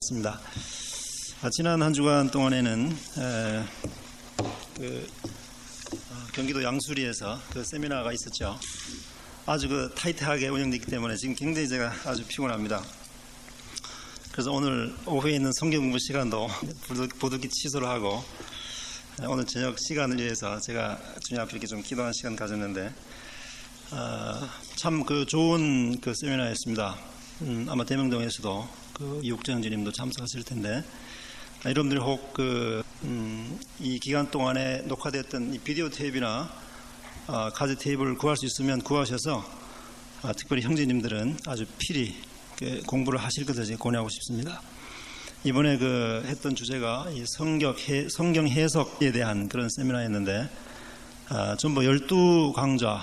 하겠습니다. 지난 한 주간 동안에는 경기도 양수리에서 그 세미나가 있었죠. 아주 타이트하게 운영됐기 때문에 지금 굉장히 제가 아주 피곤합니다. 그래서 오늘 오후에 있는 성경 공부 시간도 부득이 취소를 하고 오늘 저녁 시간을 위해서 제가 주님 앞에 이렇게 좀 기도하는 시간 가졌는데 참 좋은 세미나였습니다. 아마 대명동에서도 이옥정 형제님도 참석하실 텐데 여러분들이 혹 이 기간 동안에 녹화됐던 이 비디오 테이프나 가제 테이프를 구할 수 있으면 구하셔서 특별히 형제님들은 아주 필히 공부를 하실 것을 제가 권유하고 싶습니다. 이번에 했던 주제가 이 성경 해석에 대한 그런 세미나였는데 전부 12강좌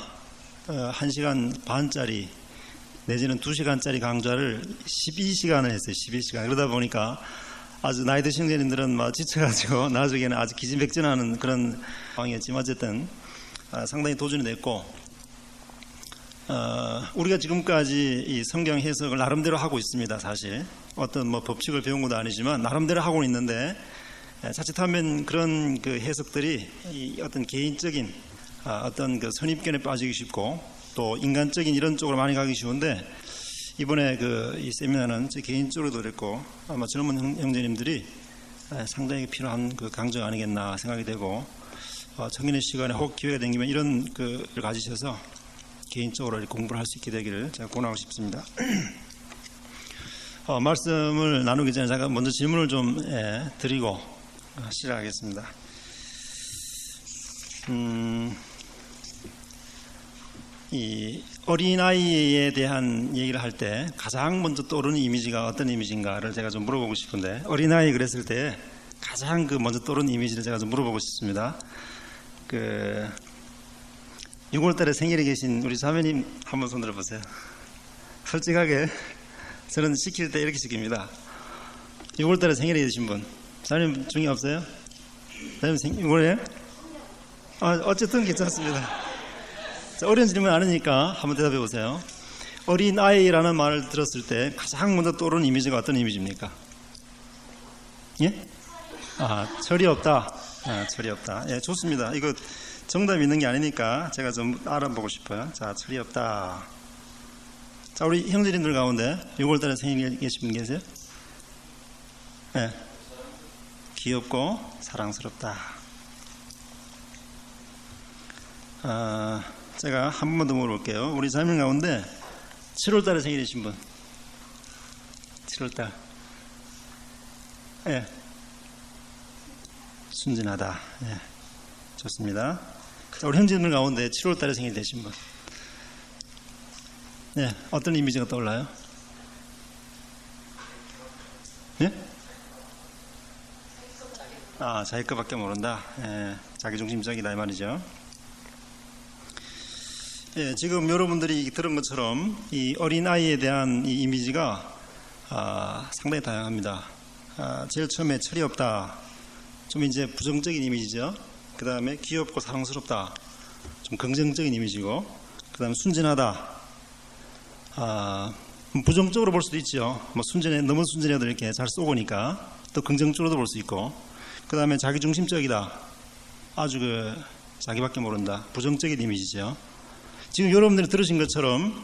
1시간 반짜리 내지는 2시간짜리 강좌를 12시간을 했어요. 12시간. 그러다 보니까 아주 나이 드신 형제님들은 지쳐가지고 나중에는 아주 기진백진하는 그런 상황이었지만 어쨌든 상당히 도전이 됐고 우리가 지금까지 이 성경 해석을 나름대로 하고 있습니다. 사실 어떤 법칙을 배운 것도 아니지만 나름대로 하고 있는데 자칫하면 그런 해석들이 어떤 개인적인 어떤 선입견에 빠지기 쉽고 또 인간적인 이런 쪽으로 많이 가기 쉬운데 이번에 이 세미나는 제 개인적으로도 그랬고 아마 젊은 형제님들이 상당히 필요한 강좌가 아니겠나 생각이 되고 청년의 시간에 혹 기회가 생기면 이런 걸 가지셔서 개인적으로 공부를 할 수 있게 되기를 제가 권하고 싶습니다. 말씀을 나누기 전에 제가 먼저 질문을 좀 드리고 시작하겠습니다. 이 어린아이에 대한 얘기를 할 때 가장 먼저 떠오르는 이미지가 어떤 이미지인가를 제가 좀 물어보고 싶은데 어린아이 그랬을 때 가장 먼저 떠오르는 이미지를 제가 좀 물어보고 싶습니다. 6월달에 생일에 계신 우리 자매님 한번 손 들어보세요. 솔직하게 저는 시킬 때 이렇게 시킵니다. 6월달에 생일에 계신 분 자매님 중에 없어요? 자매님 6월에? 어쨌든 괜찮습니다. 어려운 질문 아니니까 한번 대답해 보세요. 어린아이라는 말을 들었을 때 가장 먼저 떠오르는 이미지가 어떤 이미지입니까? 예? 철이 없다. 철이 없다. 예, 좋습니다. 이거 정답이 있는 게 아니니까 제가 좀 알아보고 싶어요. 자, 철이 없다. 자, 우리 형제님들 가운데 6월달에 생일 계신 분 계세요? 예. 귀엽고 사랑스럽다. 제가 한 번만 더 물어볼게요. 우리 자매 가운데 7월달에 생일이신 분. 7월달. 예. 순진하다. 예. 좋습니다. 자, 우리 형제들 가운데 7월달에 생일 되신 분. 예. 어떤 이미지가 떠올라요? 예? 자기 것밖에 모른다. 예. 자기중심적이다 이 말이죠. 예, 지금 여러분들이 들은 것처럼 이 어린아이에 대한 이 이미지가 상당히 다양합니다. 제일 처음에 철이 없다. 좀 이제 부정적인 이미지죠. 그 다음에 귀엽고 사랑스럽다. 좀 긍정적인 이미지고, 그 다음에 순진하다. 부정적으로 볼 수도 있죠. 너무 순진해도 이렇게 잘 쏘고니까. 또 긍정적으로도 볼 수 있고, 그 다음에 자기중심적이다. 아주 자기밖에 모른다. 부정적인 이미지죠. 지금 여러분들이 들으신 것처럼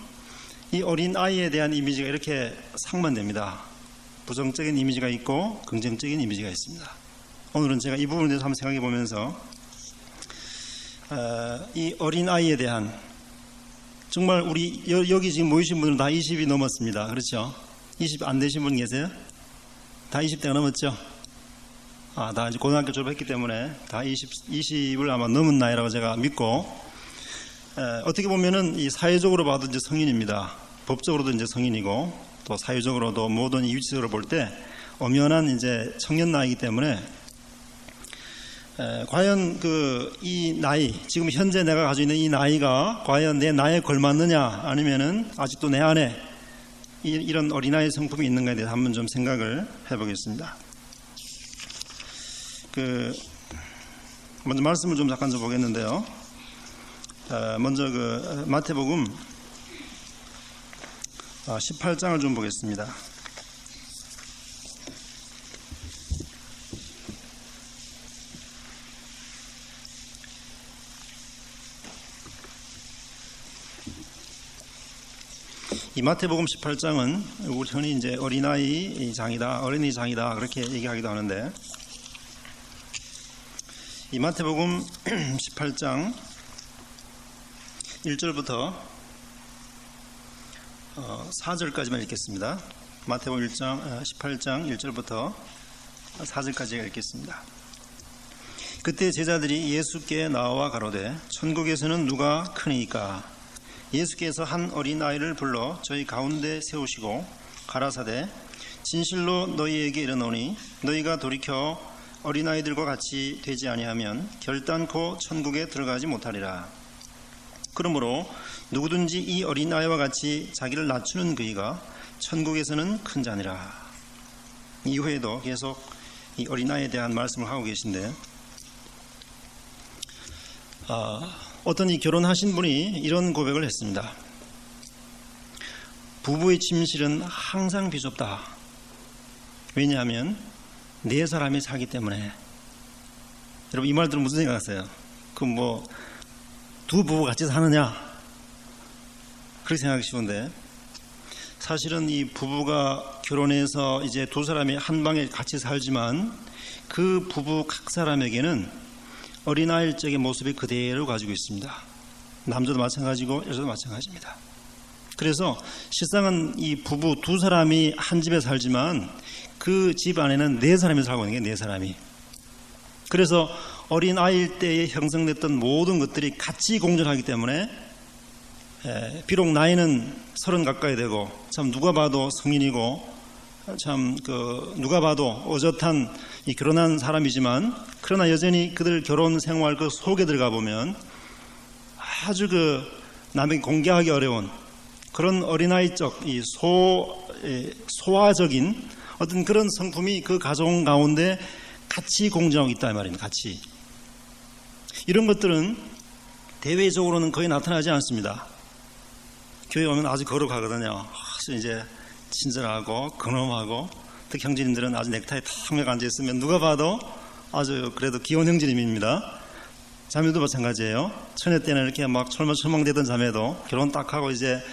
이 어린 아이에 대한 이미지가 이렇게 상반됩니다. 부정적인 이미지가 있고 긍정적인 이미지가 있습니다. 오늘은 제가 이 부분에 대해서 한번 생각해 보면서 이 어린 아이에 대한 정말 우리 여기 지금 모이신 분들은 다 20이 넘었습니다. 그렇죠? 20 안 되신 분 계세요? 다 20대가 넘었죠? 다 이제 고등학교 졸업했기 때문에 다 20을 아마 넘은 나이라고 제가 믿고 어떻게 보면은 이 사회적으로 봐도 이제 성인입니다. 법적으로도 이제 성인이고 또 사회적으로도 모든 위치적으로 볼 때 엄연한 이제 청년 나이이기 때문에 과연 이 나이 지금 현재 내가 가지고 있는 이 나이가 과연 내 나이에 걸맞느냐 아니면은 아직도 내 안에 이런 어린아이 성품이 있는가에 대해서 한번 좀 생각을 해보겠습니다. 먼저 말씀을 좀 잠깐 좀 보겠는데요. 먼저 마태복음 18장을 좀 보겠습니다. 이 마태복음 18장은 우리 흔히 이제 어린아이 장이다, 어린이 장이다 그렇게 얘기하기도 하는데, 이 마태복음 18장 1절부터 4절까지만 읽겠습니다. 마태복음 18장 1절부터 4절까지 읽겠습니다. 그때 제자들이 예수께 나와 가로되 천국에서는 누가 크니까? 예수께서 한 어린아이를 불러 저희 가운데 세우시고 가라사대 진실로 너희에게 이르노니 너희가 돌이켜 어린아이들과 같이 되지 아니하면 결단코 천국에 들어가지 못하리라. 그러므로 누구든지 이 어린아이와 같이 자기를 낮추는 그이가 천국에서는 큰 자니라. 이후에도 계속 이 어린아이에 대한 말씀을 하고 계신데, 어떤 이 결혼하신 분이 이런 고백을 했습니다. 부부의 침실은 항상 비좁다. 왜냐하면 네 사람이 살기 때문에. 여러분 이 말 들으면 무슨 생각하세요? 그럼 뭐 두 부부 같이 사느냐? 그렇게 생각하기 쉬운데, 사실은 이 부부가 결혼해서 이제 두 사람이 한 방에 같이 살지만 그 부부 각 사람에게는 어린아이일 적의 모습이 그대로 가지고 있습니다. 남자도 마찬가지고 여자도 마찬가지입니다. 그래서 실상은 이 부부 두 사람이 한 집에 살지만 그 집 안에는 네 사람이 살고 있는 게 네 사람이. 그래서 어린아이일 때에 형성됐던 모든 것들이 같이 공존하기 때문에 비록 나이는 30 가까이 되고 참 누가 봐도 성인이고 참 누가 봐도 어젓한 이 결혼한 사람이지만, 그러나 여전히 그들 결혼 생활 그 속에 들어가 보면 아주 남에게 공개하기 어려운 그런 어린아이적 이 소화적인 어떤 그런 성품이 그 가정 가운데 같이 공존하고 있다 이 말입니다. 같이. 이런 것들은 대외적으로는 거의 나타나지 않습니다. 교회 오면 아주 거룩하거든요. 아주 이제 친절하고 근엄하고, 특히 형제님들은 아주 넥타이 탁 매고 앉아있으면 누가 봐도 아주 그래도 귀여운 형제님입니다. 자매도 마찬가지예요. 처녀 때는 이렇게 막 철망철망대던 자매도 결혼 딱 하고 이제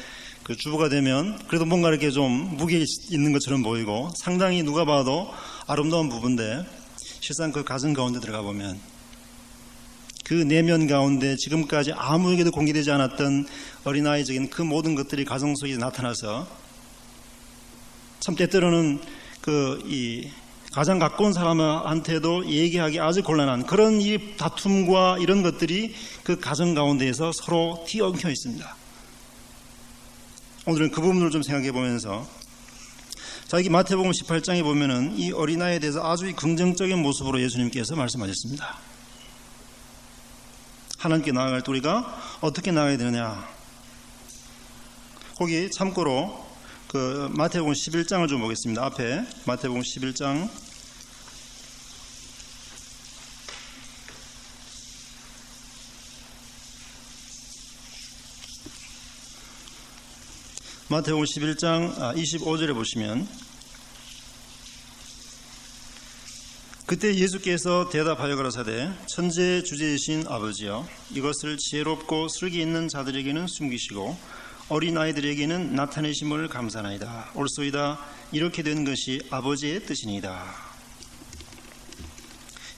그 주부가 되면 그래도 뭔가 이렇게 좀 무게 있는 것처럼 보이고 상당히 누가 봐도 아름다운 부부인데, 실상 그 가정 가운데 들어가 보면 그 내면 가운데 지금까지 아무에게도 공개되지 않았던 어린아이적인 그 모든 것들이 가정 속에 나타나서 참 때때로는 이 가장 가까운 사람한테도 얘기하기 아주 곤란한 그런 이 다툼과 이런 것들이 그 가정 가운데에서 서로 튀어켜 있습니다. 오늘은 그 부분을 좀 생각해 보면서, 자, 여기 마태복음 18장에 보면은 이 어린아이에 대해서 아주 긍정적인 모습으로 예수님께서 말씀하셨습니다. 하나님께 나아갈 때 우리가 어떻게 나아가야 되느냐. 거기 참고로 마태복음 11장을 좀 보겠습니다. 앞에 마태복음 11장 마태복음 11장 25절에 보시면, 그때 예수께서 대답하여 가라사대 천지의 주제이신 아버지여, 이것을 지혜롭고 슬기 있는 자들에게는 숨기시고 어린아이들에게는 나타내심을 감사하나이다. 옳소이다. 이렇게 된 것이 아버지의 뜻이니이다.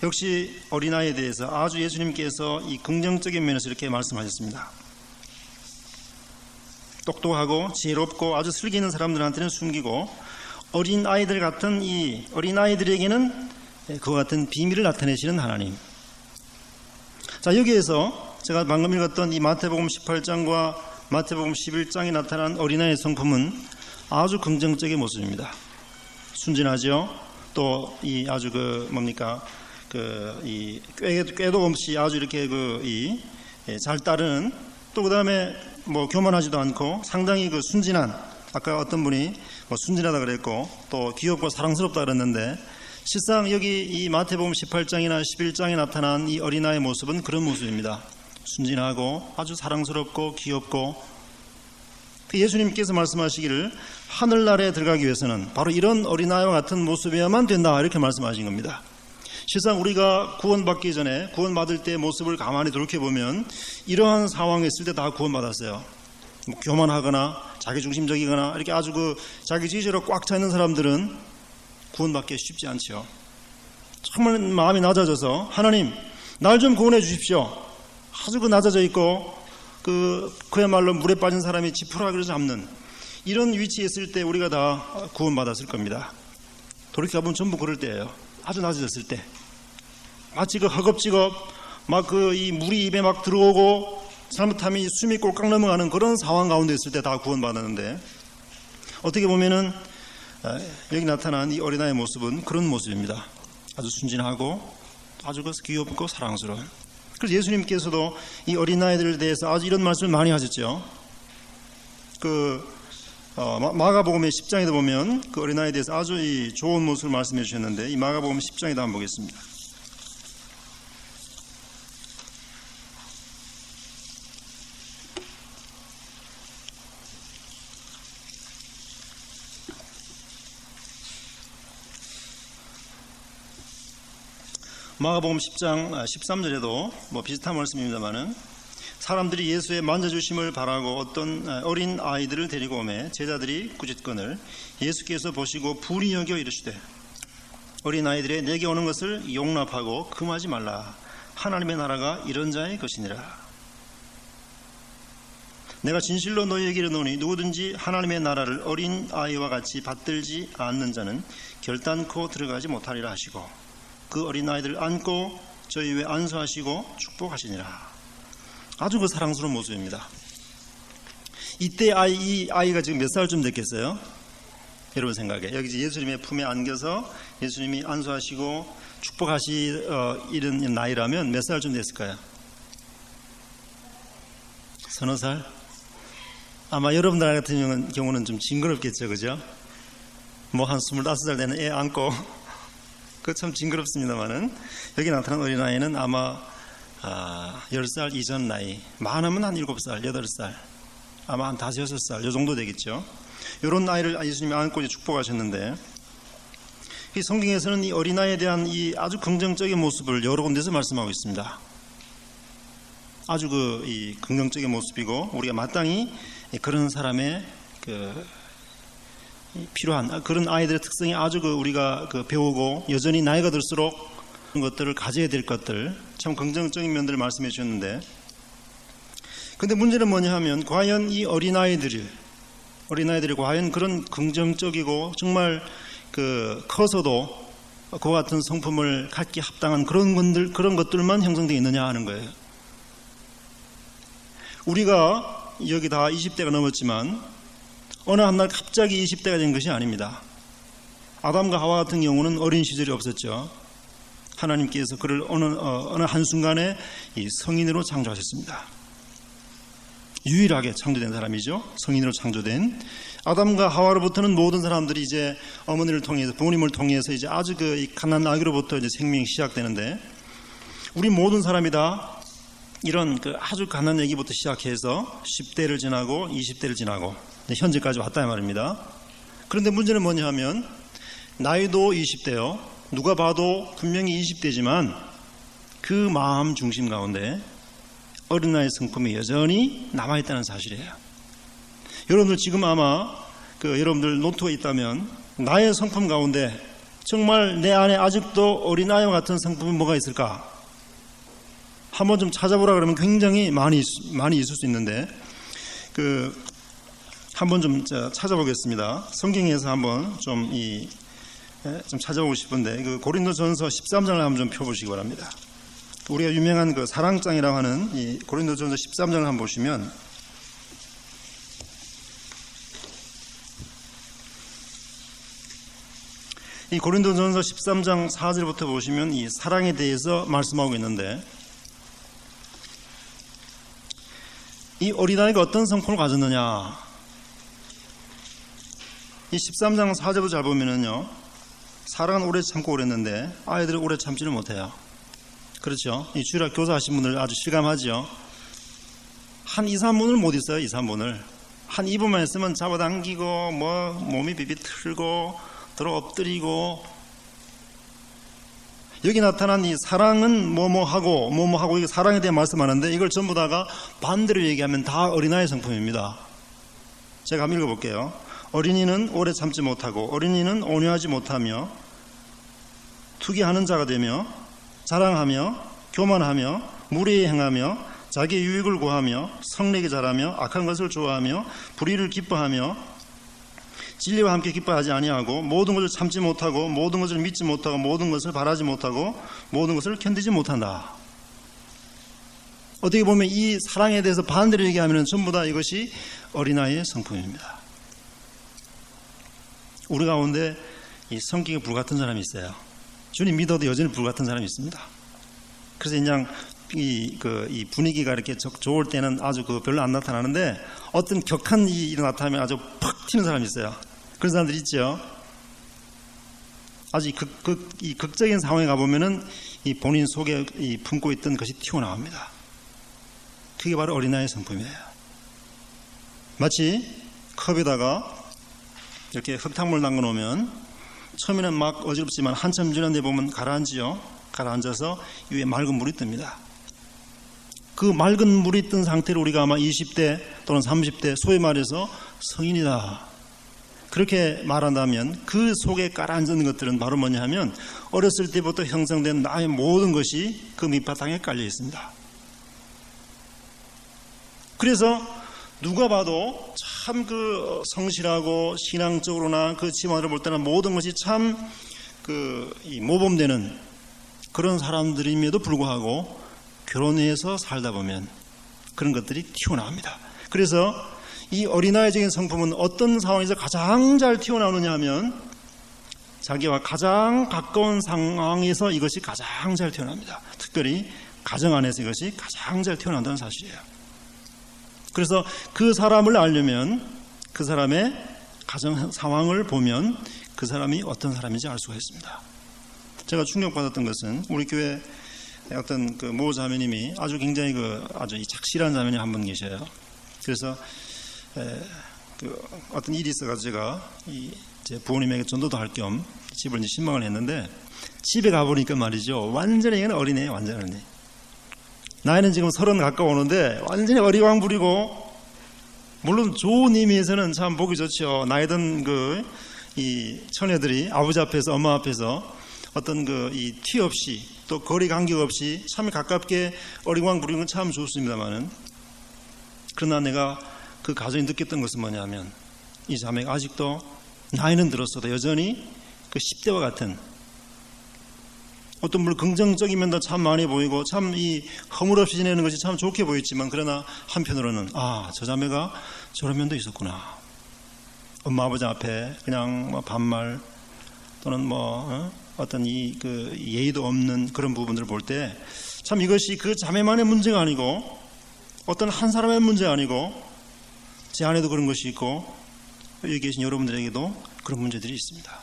역시 어린아이에 대해서 아주 예수님께서 이 긍정적인 면에서 이렇게 말씀하셨습니다. 똑똑하고 지혜롭고 아주 슬기 있는 사람들한테는 숨기고 어린아이들 같은 이 어린아이들에게는 그와 같은 비밀을 나타내시는 하나님. 자, 여기에서 제가 방금 읽었던 이 마태복음 18장과 마태복음 11장에 나타난 어린아이의 성품은 아주 긍정적인 모습입니다. 순진하죠. 또 이 아주 이 꾀도 없이 아주 이렇게 잘 따르는, 또 그다음에 교만하지도 않고 상당히 순진한, 아까 어떤 분이 순진하다 그랬고 또 귀엽고 사랑스럽다 그랬는데, 실상 여기 이 마태복음 18장이나 11장에 나타난 이 어린아이의 모습은 그런 모습입니다. 순진하고 아주 사랑스럽고 귀엽고, 예수님께서 말씀하시기를 하늘나라에 들어가기 위해서는 바로 이런 어린아이와 같은 모습이어야만 된다, 이렇게 말씀하신 겁니다. 실상 우리가 구원받기 전에 구원받을 때의 모습을 가만히 돌이켜보면 이러한 상황에 있을 때 다 구원받았어요. 뭐 교만하거나 자기중심적이거나 이렇게 아주 그 자기 지지로 꽉 차 있는 사람들은 구원받기 쉽지 않죠. 정말 마음이 낮아져서 하나님 날 좀 구원해 주십시오. 아주 그 낮아져 있고 그야말로 물에 빠진 사람이 지푸라기를 잡는 이런 위치에 있을 때 우리가 다 구원받았을 겁니다. 돌이켜보면 전부 그럴 때예요. 아주 낮아졌을 때 마치 그 허겁지겁 막 이 물이 입에 막 들어오고 잘못하면 숨이 꼴깍 넘어가는 그런 상황 가운데 있을 때 다 구원받았는데 어떻게 보면은 여기 나타난 이 어린아이의 모습은 그런 모습입니다. 아주 순진하고 아주 귀엽고 사랑스러운. 그래서 예수님께서도 이 어린아이들에 대해서 아주 이런 말씀을 많이 하셨죠. 마가복음의 10장에도 보면 그 어린아이에 대해서 아주 이 좋은 모습을 말씀해 주셨는데 이 마가복음 10장에도 한번 보겠습니다. 마가복음 10장 13절에도 뭐 비슷한 말씀입니다만은 사람들이 예수의 만져주심을 바라고 어떤 어린 아이들을 데리고 오매 제자들이 꾸짖거늘 예수께서 보시고 불히 여겨 이르시되 어린 아이들의 내게 오는 것을 용납하고 금하지 말라. 하나님의 나라가 이런 자의 것이니라. 내가 진실로 너희에게 이르노니 누구든지 하나님의 나라를 어린 아이와 같이 받들지 않는 자는 결단코 들어가지 못하리라 하시고 그 어린아이들을 안고 저희 위에 안수하시고 축복하시니라. 아주 그 사랑스러운 모습입니다. 이때 이 아이가 지금 몇 살쯤 됐겠어요? 여러분 생각에 여기 예수님의 품에 안겨서 예수님이 안수하시고 축복하시는 나이라면 몇 살쯤 됐을까요? 서너 살? 아마 여러분들 같은 경우는 좀 징그럽겠죠, 그죠? 뭐 한 25살 되는 애 안고 그 참 징그럽습니다만은 여기 나타난 어린아이는 아마 10살 이전 나이, 많으면 한 7살, 8살, 아마 한 5, 6살 이 정도 되겠죠. 이런 아이를 예수님이 안고 축복하셨는데 이 성경에서는 이 어린아이에 대한 이 아주 긍정적인 모습을 여러 군데서 말씀하고 있습니다. 아주 이 긍정적인 모습이고 우리가 마땅히 그런 사람의 필요한 그런 아이들의 특성이 아주 우리가 배우고 여전히 나이가 들수록 그런 것들을 가져야 될 것들 참 긍정적인 면들을 말씀해 주셨는데 근데 문제는 뭐냐 하면 과연 이 어린아이들이 과연 그런 긍정적이고 정말 커서도 그와 같은 성품을 갖기 합당한 그런 것들만 형성되어 있느냐 하는 거예요. 우리가 여기 다 20대가 넘었지만 어느 한날 갑자기 20대가 된 것이 아닙니다. 아담과 하와 같은 경우는 어린 시절이 없었죠. 하나님께서 그를 어느 한순간에 이 성인으로 창조하셨습니다. 유일하게 창조된 사람이죠. 성인으로 창조된 아담과 하와로부터는 모든 사람들이 이제 어머니를 통해서 부모님을 통해서 이제 아주 이 갓난 아기로부터 이제 생명이 시작되는데 우리 모든 사람이 다 이런 아주 갓난 아기부터 시작해서 10대를 지나고 20대를 지나고 현재까지 왔다 말입니다. 그런데 문제는 뭐냐 하면 나이도 20대요. 누가 봐도 분명히 20대지만 그 마음 중심 가운데 어린아이 성품이 여전히 남아있다는 사실이에요. 여러분들 지금 아마 여러분들 노트가 있다면 나의 성품 가운데 정말 내 안에 아직도 어린아이와 같은 성품이 뭐가 있을까? 한번 좀 찾아보라 그러면 굉장히 많이 있을 수 있는데 한번 좀 찾아보겠습니다. 성경에서 한번 좀 찾아보고 싶은데 고린도전서 13장을 한번 좀 펴보시기 바랍니다. 우리가 유명한 사랑장이라고 하는 이 고린도전서 13장을 한번 보시면 이 고린도전서 13장 4절부터 보시면 이 사랑에 대해서 말씀하고 있는데 이 어린아이가 어떤 성품을 가졌느냐? 이 13장 4절부터 잘 보면은요, 사랑은 오래 참고 그랬는데 아이들은 오래 참지를 못해요. 그렇죠? 이 주일학 교사 하신 분들 아주 실감하죠? 한 2, 3분을 못 있어요. 2, 3분을 한 2분만 있으면 잡아당기고 몸이 비비 틀고 들어 엎드리고. 여기 나타난 이 사랑은 뭐뭐하고 이게 사랑에 대해 말씀하는데 이걸 전부 다가 반대로 얘기하면 다 어린아이 성품입니다. 제가 한번 읽어볼게요. 어린이는 오래 참지 못하고 어린이는 온유하지 못하며 투기하는 자가 되며 자랑하며 교만하며 무례히 행하며 자기의 유익을 구하며 성내게 잘하며 악한 것을 좋아하며 불의를 기뻐하며 진리와 함께 기뻐하지 아니하고 모든 것을 참지 못하고 모든 것을 믿지 못하고 모든 것을 바라지 못하고 모든 것을 견디지 못한다. 어떻게 보면 이 사랑에 대해서 반대로 얘기하면 전부 다 이것이 어린아이의 성품입니다. 우리 가운데 이 성격이 불같은 사람이 있어요. 주님 믿어도 여전히 불같은 사람이 있습니다. 그래서 그냥 이 분위기가 이렇게 좋을 때는 아주 별로 안 나타나는데 어떤 격한 일이 나타나면 아주 팍 튀는 사람이 있어요. 그런 사람들 있죠. 아주 이 극적인 상황에 가보면은 이 본인 속에 이 품고 있던 것이 튀어나옵니다. 그게 바로 어린아이의 성품이에요. 마치 컵에다가 이렇게 흙탕물 담궈 놓으면 처음에는 막 어지럽지만 한참 지난 데 보면 가라앉지요. 가라앉아서 위에 맑은 물이 뜹니다. 그 맑은 물이 뜬 상태로 우리가 아마 20대 또는 30대 소위 말해서 성인이다 그렇게 말한다면 그 속에 깔아앉은 것들은 바로 뭐냐 하면 어렸을 때부터 형성된 나의 모든 것이 그 밑바탕에 깔려 있습니다. 그래서 누가 봐도 참 성실하고 신앙적으로나 그 집안을 볼 때는 모든 것이 참 이 모범되는 그런 사람들임에도 불구하고 결혼해서 살다 보면 그런 것들이 튀어나옵니다. 그래서 이 어린아이적인 성품은 어떤 상황에서 가장 잘 튀어나오느냐 하면 자기와 가장 가까운 상황에서 이것이 가장 잘 튀어나옵니다. 특별히 가정 안에서 이것이 가장 잘 튀어나온다는 사실이에요. 그래서 그 사람을 알려면 그 사람의 가정 상황을 보면 그 사람이 어떤 사람인지 알 수가 있습니다. 제가 충격받았던 것은 우리 교회 어떤 모 자매님이 아주 굉장히 아주 착실한 자매님 한 분 계셔요. 그래서 어떤 일이 있어가지고 제가 제 부모님에게 전도도 할 겸 집을 신방을 했는데 집에 가보니까 말이죠. 완전히 이건 어린애예요. 완전 어린애. 나이는 지금 30 가까워오는데 완전히 어리광 부리고 물론 좋은 의미에서는 참 보기 좋죠. 나이든 이 처녀들이 아버지 앞에서 엄마 앞에서 어떤 이 티 없이 또 거리 간격 없이 참 가깝게 어리광 부리는 건 참 좋습니다만은 그러나 내가 그 가정이 느꼈던 것은 뭐냐면 이 자매가 아직도 나이는 들었어도 여전히 10대와 같은 어떤 물론 긍정적인 면도 참 많이 보이고 참 이 허물없이 지내는 것이 참 좋게 보였지만 그러나 한편으로는 저 자매가 저런 면도 있었구나. 엄마 아버지 앞에 그냥 반말 또는 어떤 예의도 없는 그런 부분들을 볼 때 참 이것이 그 자매만의 문제가 아니고 어떤 한 사람의 문제가 아니고 제 안에도 그런 것이 있고 여기 계신 여러분들에게도 그런 문제들이 있습니다.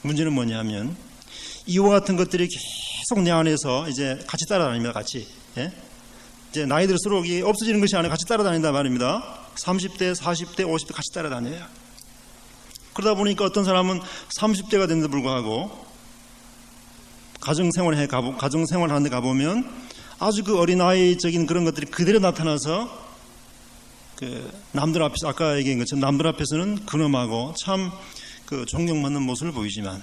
문제는 뭐냐면 이와 같은 것들이 계속 내 안에서 이제 같이 따라다닙니다. 같이. 예? 이제 나이 들수록 이게 없어지는 것이 아니라 같이 따라다닌단 말입니다. 30대, 40대, 50대 같이 따라다녀요. 그러다 보니까 어떤 사람은 30대가 됐는데 불구하고 가정생활을 하는데 가보면 아주 어린아이적인 그런 것들이 그대로 나타나서 남들 앞에서 아까 얘기한 것처럼 남들 앞에서는 근엄하고 참 존경받는 모습을 보이지만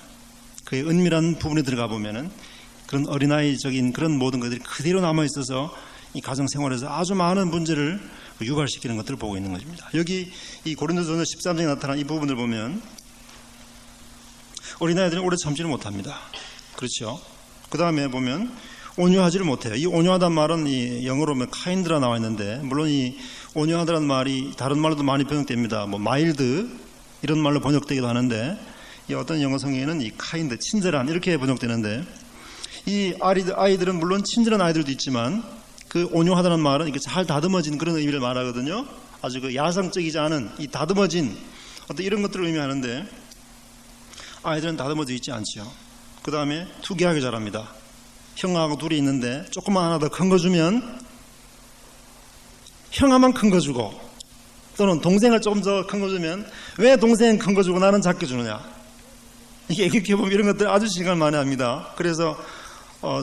그의 은밀한 부분에 들어가 보면은 그런 어린아이적인 그런 모든 것들이 그대로 남아있어서 이 가정생활에서 아주 많은 문제를 유발시키는 것들을 보고 있는 것입니다. 여기 이 고린도전서 13장에 나타난 이 부분을 보면 어린아이들은 오래 참지를 못합니다. 그렇죠? 그 다음에 보면 온유하지를 못해요. 이 온유하다는 말은 이 영어로 kind라 나와 있는데 물론 이 온유하다는 말이 다른 말로도 많이 번역됩니다. mild 이런 말로 번역되기도 하는데 이 어떤 영어 성경에는 이 kind, 친절한 이렇게 번역되는데 이 아이들은 물론 친절한 아이들도 있지만 그 온유하다는 말은 이렇게 잘 다듬어진 그런 의미를 말하거든요. 아주 야성적이지 않은 이 다듬어진 어떤 이런 것들을 의미하는데 아이들은 다듬어져 있지 않죠. 그 다음에 투기하게 잘합니다. 형하고 둘이 있는데 조금만 하나 더 큰 거 주면 형아만 큰 거 주고 또는 동생을 조금 더 큰 거 주면 왜 동생 큰 거 주고 나는 작게 주느냐. 이렇게 보면 이런 것들 아주 시간을 많이 합니다. 그래서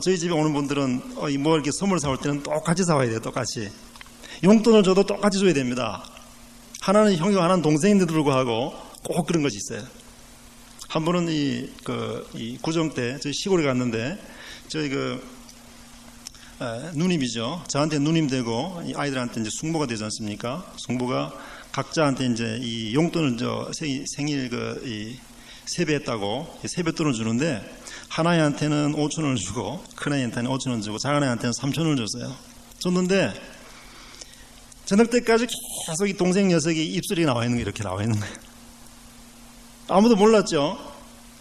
저희 집에 오는 분들은 뭐 이렇게 선물 사올 때는 똑같이 사와야 돼요. 똑같이 용돈을 줘도 똑같이 줘야 됩니다. 하나는 형이고 하나는 동생인데도 불구하고 꼭 그런 것이 있어요. 한 번은 이 구정 때 저희 시골에 갔는데 저희 누님이죠. 저한테 누님 되고 이 아이들한테 이제 숙모가 되지 않습니까? 숙모가 각자한테 이제 이 용돈을 생일 세배했다고 세뱃돈을 주는데 하나애한테는 5,000원을 주고 큰애한테는 5,000원 주고 작은애한테는 3,000원을 줬어요. 줬는데 저녁 때까지 계속 이 동생 녀석이 입술이 나와 있는 게 이렇게 나와 있는 거예요. 아무도 몰랐죠.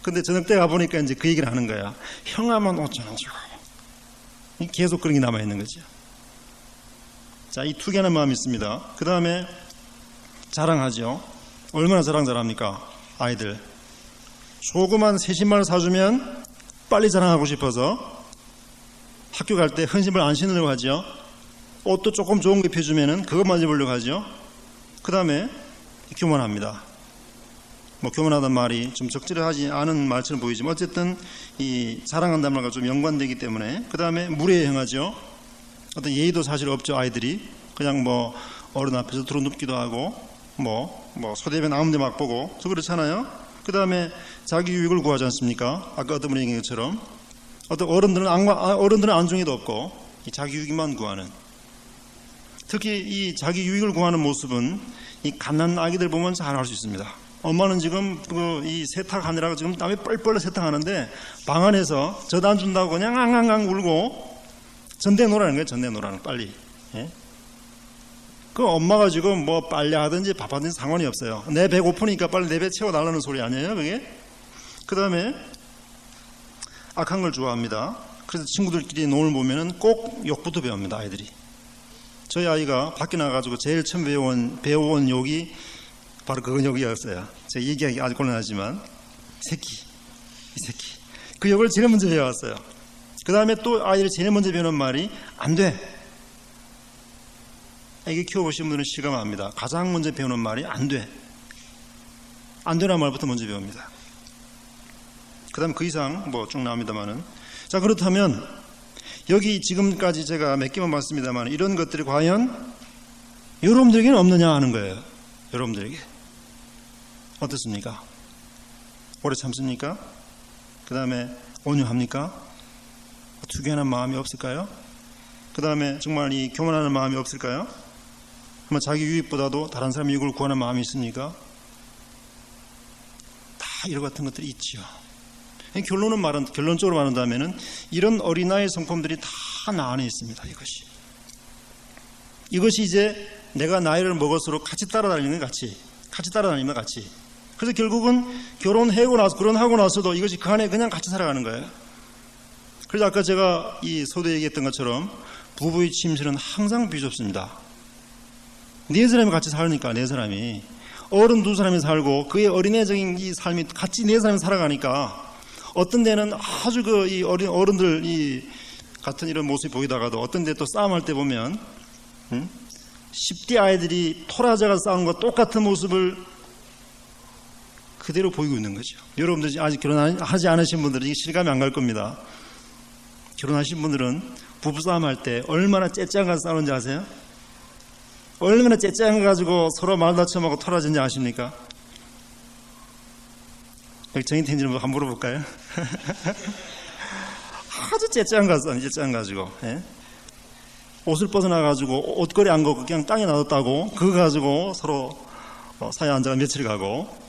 근데 저녁 때 가보니까 이제 그 얘기를 하는 거야. 형아만 5,000원 주고. 계속 그런 게 남아 있는 거죠. 자, 이 투기하는 마음이 있습니다. 그 다음에 자랑하죠. 얼마나 잘합니까? 아이들. 조그만 새 신발을 사주면 빨리 자랑하고 싶어서 학교 갈 때 헌신발 안 신으려고 하죠. 옷도 조금 좋은 거 입혀주면은 그것만 입으려고 하죠. 그 다음에 교만합니다. 뭐 교만하다는 말이 좀 적절하지 않은 말처럼 보이지만 어쨌든 이 자랑한다는 말과 좀 연관되기 때문에 그 다음에 무례에 행하죠. 어떤 예의도 사실 없죠. 아이들이 그냥 뭐 어른 앞에서 들어눕기도 하고 뭐 소대변 아무데 막 보고 저 그렇잖아요. 그 다음에 자기 유익을 구하지 않습니까? 아까 어떤 분이 얘기한 것처럼 어떤 어른들은 안중에도 없고 자기 유익만 구하는, 특히 이 자기 유익을 구하는 모습은 이 갓난 아기들 보면 잘 알 수 있습니다. 엄마는 지금 이 세탁하느라고 지금 땀이 뻘뻘 세탁하는데 방 안에서 젖 안 준다고 그냥 앙앙앙 울고 전대 놓으라는 거예요. 전대 놓으라는 빨리. 예? 그 엄마가 지금 뭐 빨래하든지 밥하든지 상관이 없어요. 내 배 고프니까 빨리 내 배 채워달라는 소리 아니에요, 그게? 그 다음에 악한 걸 좋아합니다. 그래서 친구들끼리 노을 보면은 꼭 욕부터 배웁니다, 아이들이. 저희 아이가 밖에 나가가지고 제일 처음 배워온 욕이 바로 그 욕이었어요. 제가 얘기하기 아주 곤란하지만 이 새끼. 그 욕을 제일 먼저 배워왔어요. 그 다음에 또 아이들이 제일 먼저 배우는 말이 안 돼. 애기 키워보신 분들은 실감합니다. 가장 먼저 배우는 말이 안 돼. 안 되라는 말부터 먼저 배웁니다. 그 다음 그 이상 뭐 쭉 나옵니다만은. 자, 그렇다면 여기 지금까지 제가 몇 개만 봤습니다만 이런 것들이 과연 여러분들에게는 없느냐 하는 거예요. 여러분들에게. 어떻습니까? 오래 참습니까? 그 다음에 온유합니까? 투기하는 마음이 없을까요? 그 다음에 정말 이 교만하는 마음이 없을까요? 그러면 자기 유익보다도 다른 사람 유익을 구하는 마음이 있습니까? 다 이런 같은 것들이 있지요. 결론적으로 말한다면은 이런 어린아이 성품들이 다 나 안에 있습니다. 이것이 이제 내가 나이를 먹을수록 같이 따라다니는 같이 따라다니면 같이. 그래서 결국은 결혼하고 나서도 이것이 그 안에 그냥 같이 살아가는 거예요. 그래서 아까 제가 이 소대 얘기했던 것처럼 부부의 침실은 항상 비좁습니다. 네 사람이 같이 살으니까 네 사람이 어른 두 사람이 살고 그의 어린애적인 이 삶이 같이 네 사람이 살아가니까 어떤 데는 아주 이 어른들 이 같은 이런 모습이 보이다가도 어떤 데 또 싸움할 때 보면 10대 아이들이 토라져가 싸우는 것 똑같은 모습을 그대로 보이고 있는 거죠. 여러분들 아직 결혼하지 않으신 분들은 이게 실감이 안 갈 겁니다. 결혼하신 분들은 부부싸움 할 때 얼마나 째째한 가서 싸우는지 아세요? 얼마나 째째한 거 가지고 서로 말 다쳐먹고 토라진지 아십니까? 여기 정인태님 한번 물어볼까요? 아주 째째한 가지고 예? 옷을 벗어나가지고 옷걸이 안 걷고 그냥 땅에 놔뒀다고 그거 가지고 서로 사이에 앉아가 며칠 가고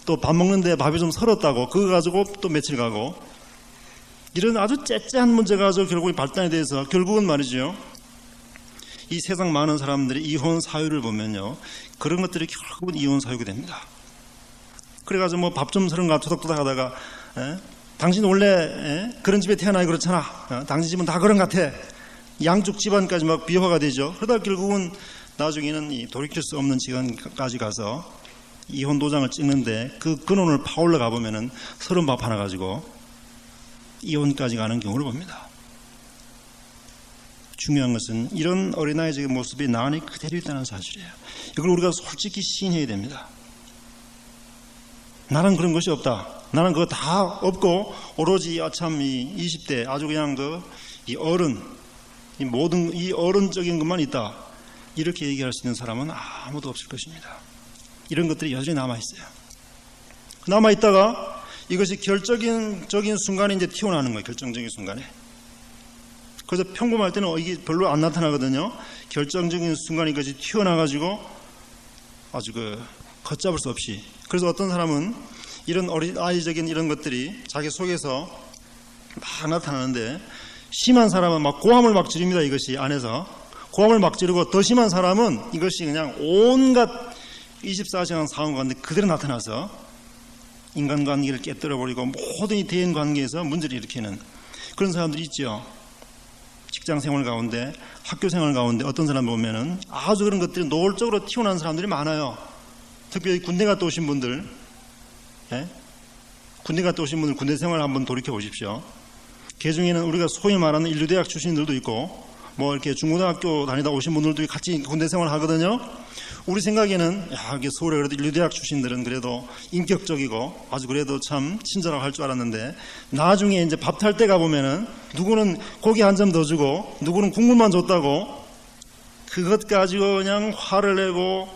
또 밥 먹는데 밥이 좀 설었다고 그거 가지고 또 며칠 가고 이런 아주 째째한 문제 가지고 결국 발단에 대해서 결국은 말이죠. 이 세상 많은 사람들이 이혼 사유를 보면요. 그런 것들이 결국은 이혼 사유가 됩니다. 그래가지고 뭐 밥 좀 서른가 토닥토닥 하다가 당신 원래 그런 집에 태어나기 그렇잖아. 당신 집은 다 그런 것 같아. 양쪽 집안까지 막 비화가 되죠. 그러다 결국은 나중에는 이 돌이킬 수 없는 시간까지 가서 이혼 도장을 찍는데 그 근원을 파올러 가보면은 서른 밥 하나 가지고 이혼까지 가는 경우를 봅니다. 중요한 것은 이런 어린아이적인 모습이 나 안에 그대로 있다는 사실이에요. 이걸 우리가 솔직히 시인해야 됩니다. 나는 그런 것이 없다. 나는 그거 다 없고 오로지 참 이 20대 아주 그냥 이 어른 이 모든 이 어른적인 것만 있다. 이렇게 얘기할 수 있는 사람은 아무도 없을 것입니다. 이런 것들이 여전히 남아있어요. 남아있다가 이것이 결정적인 순간에 이제 튀어나오는 거예요. 결정적인 순간에. 그래서 평범할 때는 이게 별로 안 나타나거든요. 결정적인 순간에 이것이 튀어나와가지고 아주 걷잡을 수 없이. 그래서 어떤 사람은 이런 어린아이적인 이런 것들이 자기 속에서 막 나타나는데, 심한 사람은 막 고함을 막 지릅니다. 이것이 안에서 고함을 막 지르고, 더 심한 사람은 이것이 그냥 온갖 24시간 상황 가운데 그대로 나타나서 인간관계를 깨뜨려버리고 모든 이 대인관계에서 문제를 일으키는 그런 사람들이 있죠. 직장생활 가운데, 학교생활 가운데 어떤 사람 보면은 아주 그런 것들이 노골적으로 튀어나온 사람들이 많아요. 특별히 군대 갔다 오신 분들, 군대 갔다 오신 분들 군대 생활 한번 돌이켜 보십시오. 그 중에는 우리가 소위 말하는 인류대학 출신들도 있고, 뭐 이렇게 중고등학교 다니다 오신 분들도 같이 군대 생활 하거든요. 우리 생각에는 이게 서울에 그래도 인류대학 출신들은 그래도 인격적이고 아주 그래도 참 친절하고 할 줄 알았는데, 나중에 이제 밥 탈 때 가보면은 누구는 고기 한 점 더 주고 누구는 국물만 줬다고, 그것 가지고 그냥 화를 내고,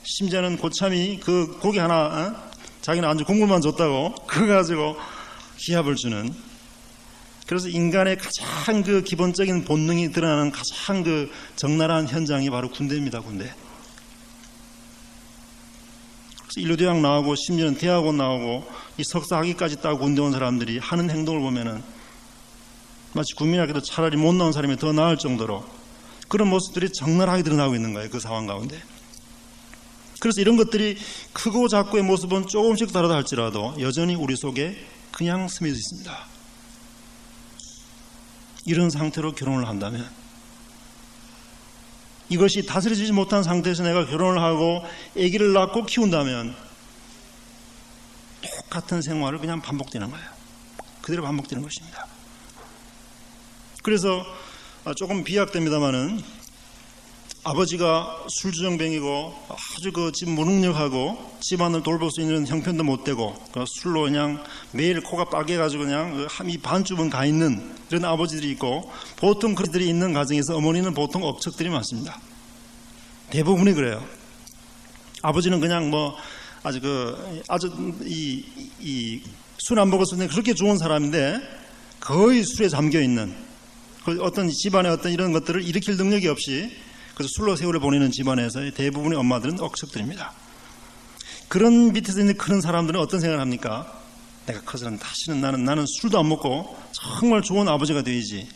심지어는 고참이 그 고기 하나 자기는 안주 국물만 줬다고 그거 가지고 기합을 주는. 그래서 인간의 가장 그 기본적인 본능이 드러나는 가장 그 적나라한 현장이 바로 군대입니다. 군대. 그래서 인류대학 나오고 심지어는 대학원 나오고 이 석사 학위까지 따고 군대 온 사람들이 하는 행동을 보면은 마치 국민학교도 차라리 못 나온 사람이 더 나을 정도로 그런 모습들이 적나라하게 드러나고 있는 거예요. 그 상황 가운데. 그래서 이런 것들이 크고 작고의 모습은 조금씩 다르다 할지라도 여전히 우리 속에 그냥 스며져 있습니다. 이런 상태로 결혼을 한다면, 이것이 다스려지지 못한 상태에서 내가 결혼을 하고 아기를 낳고 키운다면 똑같은 생활을 그냥 반복되는 거예요. 그대로 반복되는 것입니다. 그래서 조금 비약됩니다마는, 아버지가 술주정뱅이고 아주 집 무능력하고 집안을 돌볼 수 있는 형편도 못 되고 술로 그냥 매일 코가 빨개가지고 그냥 이 반쯤은 가 있는 이런 아버지들이 있고, 보통 그들이 있는 가정에서 어머니는 보통 억척들이 많습니다. 대부분이 그래요. 아버지는 그냥 뭐 아주 술 안 먹었을 때 그렇게 좋은 사람인데 거의 술에 잠겨 있는, 어떤 집안의 어떤 이런 것들을 일으킬 능력이 없이 그래서 술로 세월을 보내는 집안에서의 대부분의 엄마들은 억척들입니다. 그런 밑에서 있는 그런 사람들은 어떤 생각을 합니까? 내가 커서는 다시는 나는 술도 안 먹고 정말 좋은 아버지가 되어야지,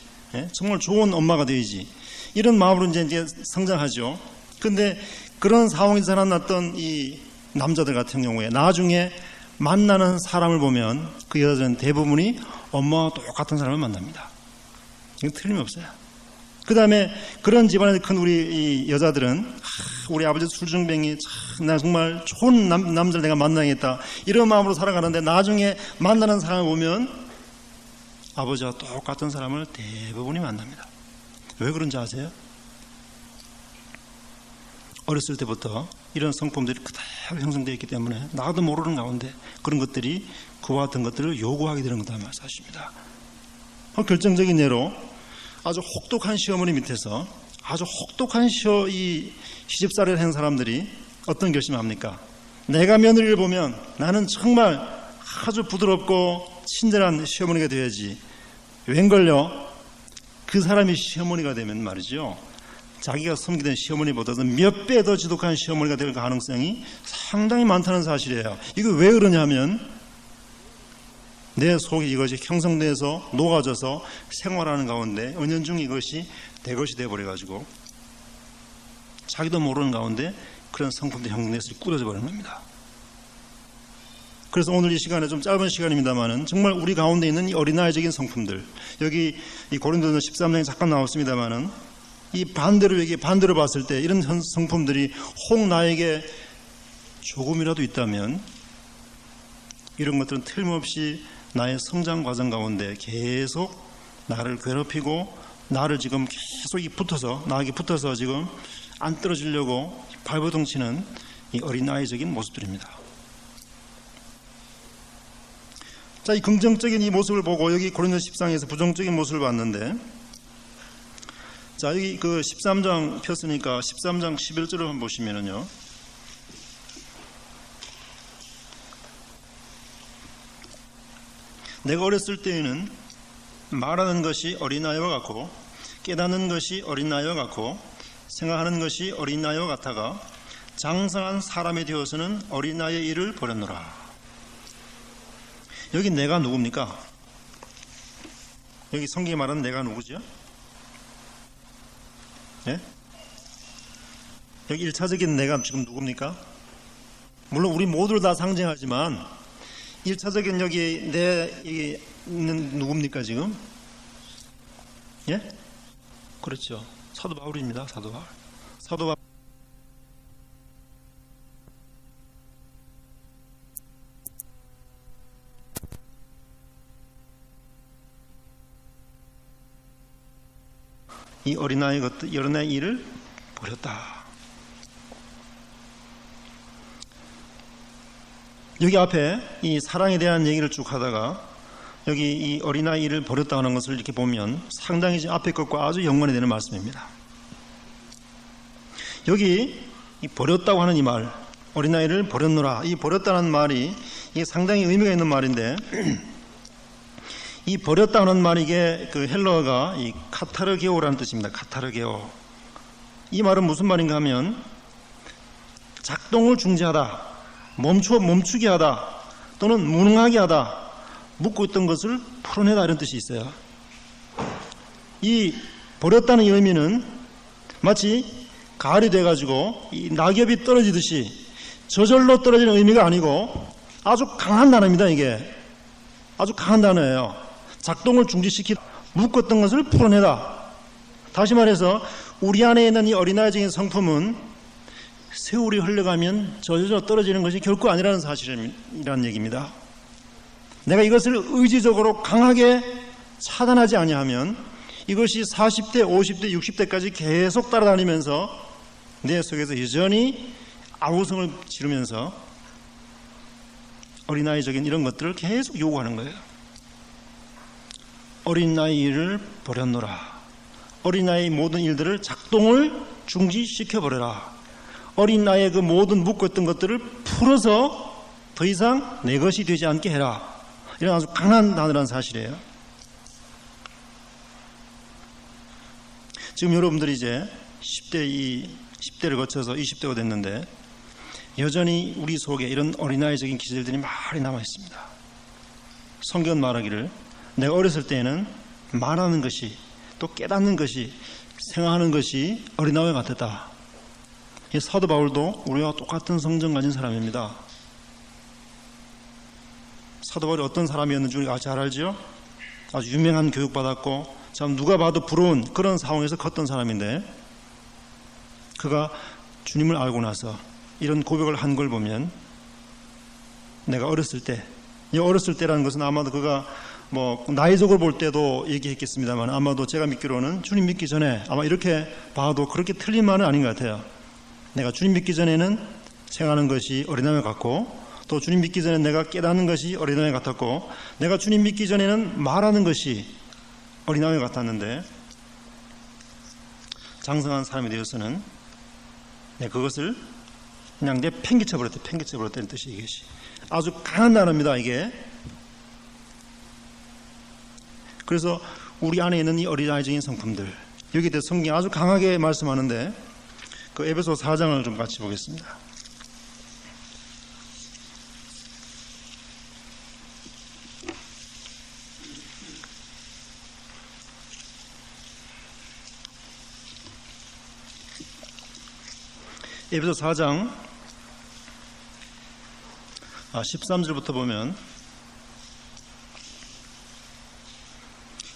정말 좋은 엄마가 되어야지, 이런 마음으로 이제 성장하죠. 그런데 그런 상황에서 자라났던 이 남자들 같은 경우에 나중에 만나는 사람을 보면 그 여자들은 대부분이 엄마와 똑같은 사람을 만납니다. 이건 틀림없어요. 그 다음에 그런 집안에 큰 우리 이 여자들은 우리 아버지 술중뱅이, 나 정말 좋은 남자를 내가 만나야겠다, 이런 마음으로 살아가는데 나중에 만나는 사람을 보면 아버지와 똑같은 사람을 대부분이 만납니다. 왜 그런지 아세요? 어렸을 때부터 이런 성품들이 그대로 형성되어 있기 때문에 나도 모르는 가운데 그런 것들이 그와 같은 것들을 요구하게 되는 것다 말씀하십니다. 결정적인 예로 아주 혹독한 시어머니 밑에서 아주 혹독한 이 시집살이를 한 사람들이 어떤 결심을 합니까? 내가 며느리를 보면 나는 정말 아주 부드럽고 친절한 시어머니가 되어야지. 웬걸요? 그 사람이 시어머니가 되면 말이죠, 자기가 섬기던 시어머니보다도 몇 배 더 지독한 시어머니가 될 가능성이 상당히 많다는 사실이에요. 이거 왜 그러냐면 내 속에 이것이 형성돼서 녹아져서 생활하는 가운데 은연중 이것이 대것이 되어버려가지고 자기도 모르는 가운데 그런 성품들이 형성돼서 굳어져 버리는 겁니다. 그래서 오늘 이 시간에 좀 짧은 시간입니다만은 정말 우리 가운데 있는 이 어린아이적인 성품들, 여기 이 고린도전서 13장에 잠깐 나왔습니다만은 이 반대로 봤을 때 이런 성품들이 혹 나에게 조금이라도 있다면 이런 것들은 틀림없이 나의 성장 과정 가운데 계속 나를 괴롭히고 나를 지금 계속 나에게 붙어서 지금 안 떨어지려고 발버둥치는 이 어린아이적인 모습들입니다. 자, 이 긍정적인 이 모습을 보고 여기 고린도서 13장에서 부정적인 모습을 봤는데, 자, 여기 그 13장 폈으니까 13장 11절을 한번 보시면은요. 내가 어렸을 때에는 말하는 것이 어린아이와 같고 깨닫는 것이 어린아이와 같고 생각하는 것이 어린아이와 같아가 장성한 사람이 되어서는 어린아이의 일을 버렸노라. 여기 내가 누굽니까? 여기 성경이 말하는 내가 누구죠? 네? 여기 1차적인 내가 지금 누굽니까? 물론 우리 모두를 다 상징하지만 1차적인 여기 내 있는 누굽니까 지금? 예? 그렇죠. 사도 바울입니다. 사도 바울. 사도 바울. 이 어린아이 일을 버렸다. 여기 앞에 이 사랑에 대한 얘기를 쭉 하다가 여기 이 어린아이 일을 버렸다 하는 것을 이렇게 보면 상당히 앞에 것과 아주 연관이 되는 말씀입니다. 여기 이 버렸다고 하는 이 말, 어린아이를 버렸노라. 이 버렸다는 말이 이게 상당히 의미가 있는 말인데 이 버렸다는 말이 이게 그 헬러어가 이 카타르게오라는 뜻입니다. 카타르게오. 이 말은 무슨 말인가 하면 작동을 중지하다, 멈추게 하다, 또는 무능하게 하다, 묶고 있던 것을 풀어내다 이런 뜻이 있어요. 이 버렸다는 의미는 마치 가을이 돼가지고 이 낙엽이 떨어지듯이 저절로 떨어지는 의미가 아니고 아주 강한 단어입니다. 이게 아주 강한 단어예요. 작동을 중지시키다, 묶었던 것을 풀어내다. 다시 말해서 우리 안에 있는 이 어린아이적인 성품은 세월이 흘러가면 저절로 떨어지는 것이 결코 아니라는 사실이라는 얘기입니다. 내가 이것을 의지적으로 강하게 차단하지 아니하면 이것이 40대, 50대, 60대까지 계속 따라다니면서 내 속에서 여전히 아우성을 지르면서 어린아이적인 이런 것들을 계속 요구하는 거예요. 어린아이를 버렸노라. 어린아이의 모든 일들을 작동을 중지시켜버려라. 어린아이의 그 모든 묶었던 것들을 풀어서 더 이상 내 것이 되지 않게 해라. 이런 아주 강한 단어라는 사실이에요. 지금 여러분들이 이제 10대를 거쳐서 20대가 됐는데 여전히 우리 속에 이런 어린아이적인 기질들이 많이 남아 있습니다. 성경 말하기를 내가 어렸을 때에는 말하는 것이 또 깨닫는 것이 생각하는 것이 어린아이와 같았다. 이 사도 바울도 우리와 똑같은 성정 가진 사람입니다. 사도 바울이 어떤 사람이었는지 우리가 잘 알죠? 아주 유명한 교육받았고 참 누가 봐도 부러운 그런 상황에서 컸던 사람인데 그가 주님을 알고 나서 이런 고백을 한 걸 보면 내가 어렸을 때, 이 어렸을 때라는 것은 아마도 그가 뭐 나이적으로 볼 때도 얘기했겠습니다만 아마도 제가 믿기로는 주님 믿기 전에 아마 이렇게 봐도 그렇게 틀린 말은 아닌 것 같아요. 내가 주님 믿기 전에는 생각하는 것이 어린아이 같고 또 주님 믿기 전에 내가 깨닫는 것이 어린아이 같았고 내가 주님 믿기 전에는 말하는 것이 어린아이 같았는데 장성한 사람이 되어서는 내가 그것을 그냥 내 팽개쳐버렸다는 뜻이 이것이 아주 강한 단어입니다. 이게 그래서 우리 안에 있는 이 어린아이적인 성품들 여기에 대해서 성경이 아주 강하게 말씀하는데 그 에베소 4장을 좀 같이 보겠습니다. 에베소 4장 13절부터 보면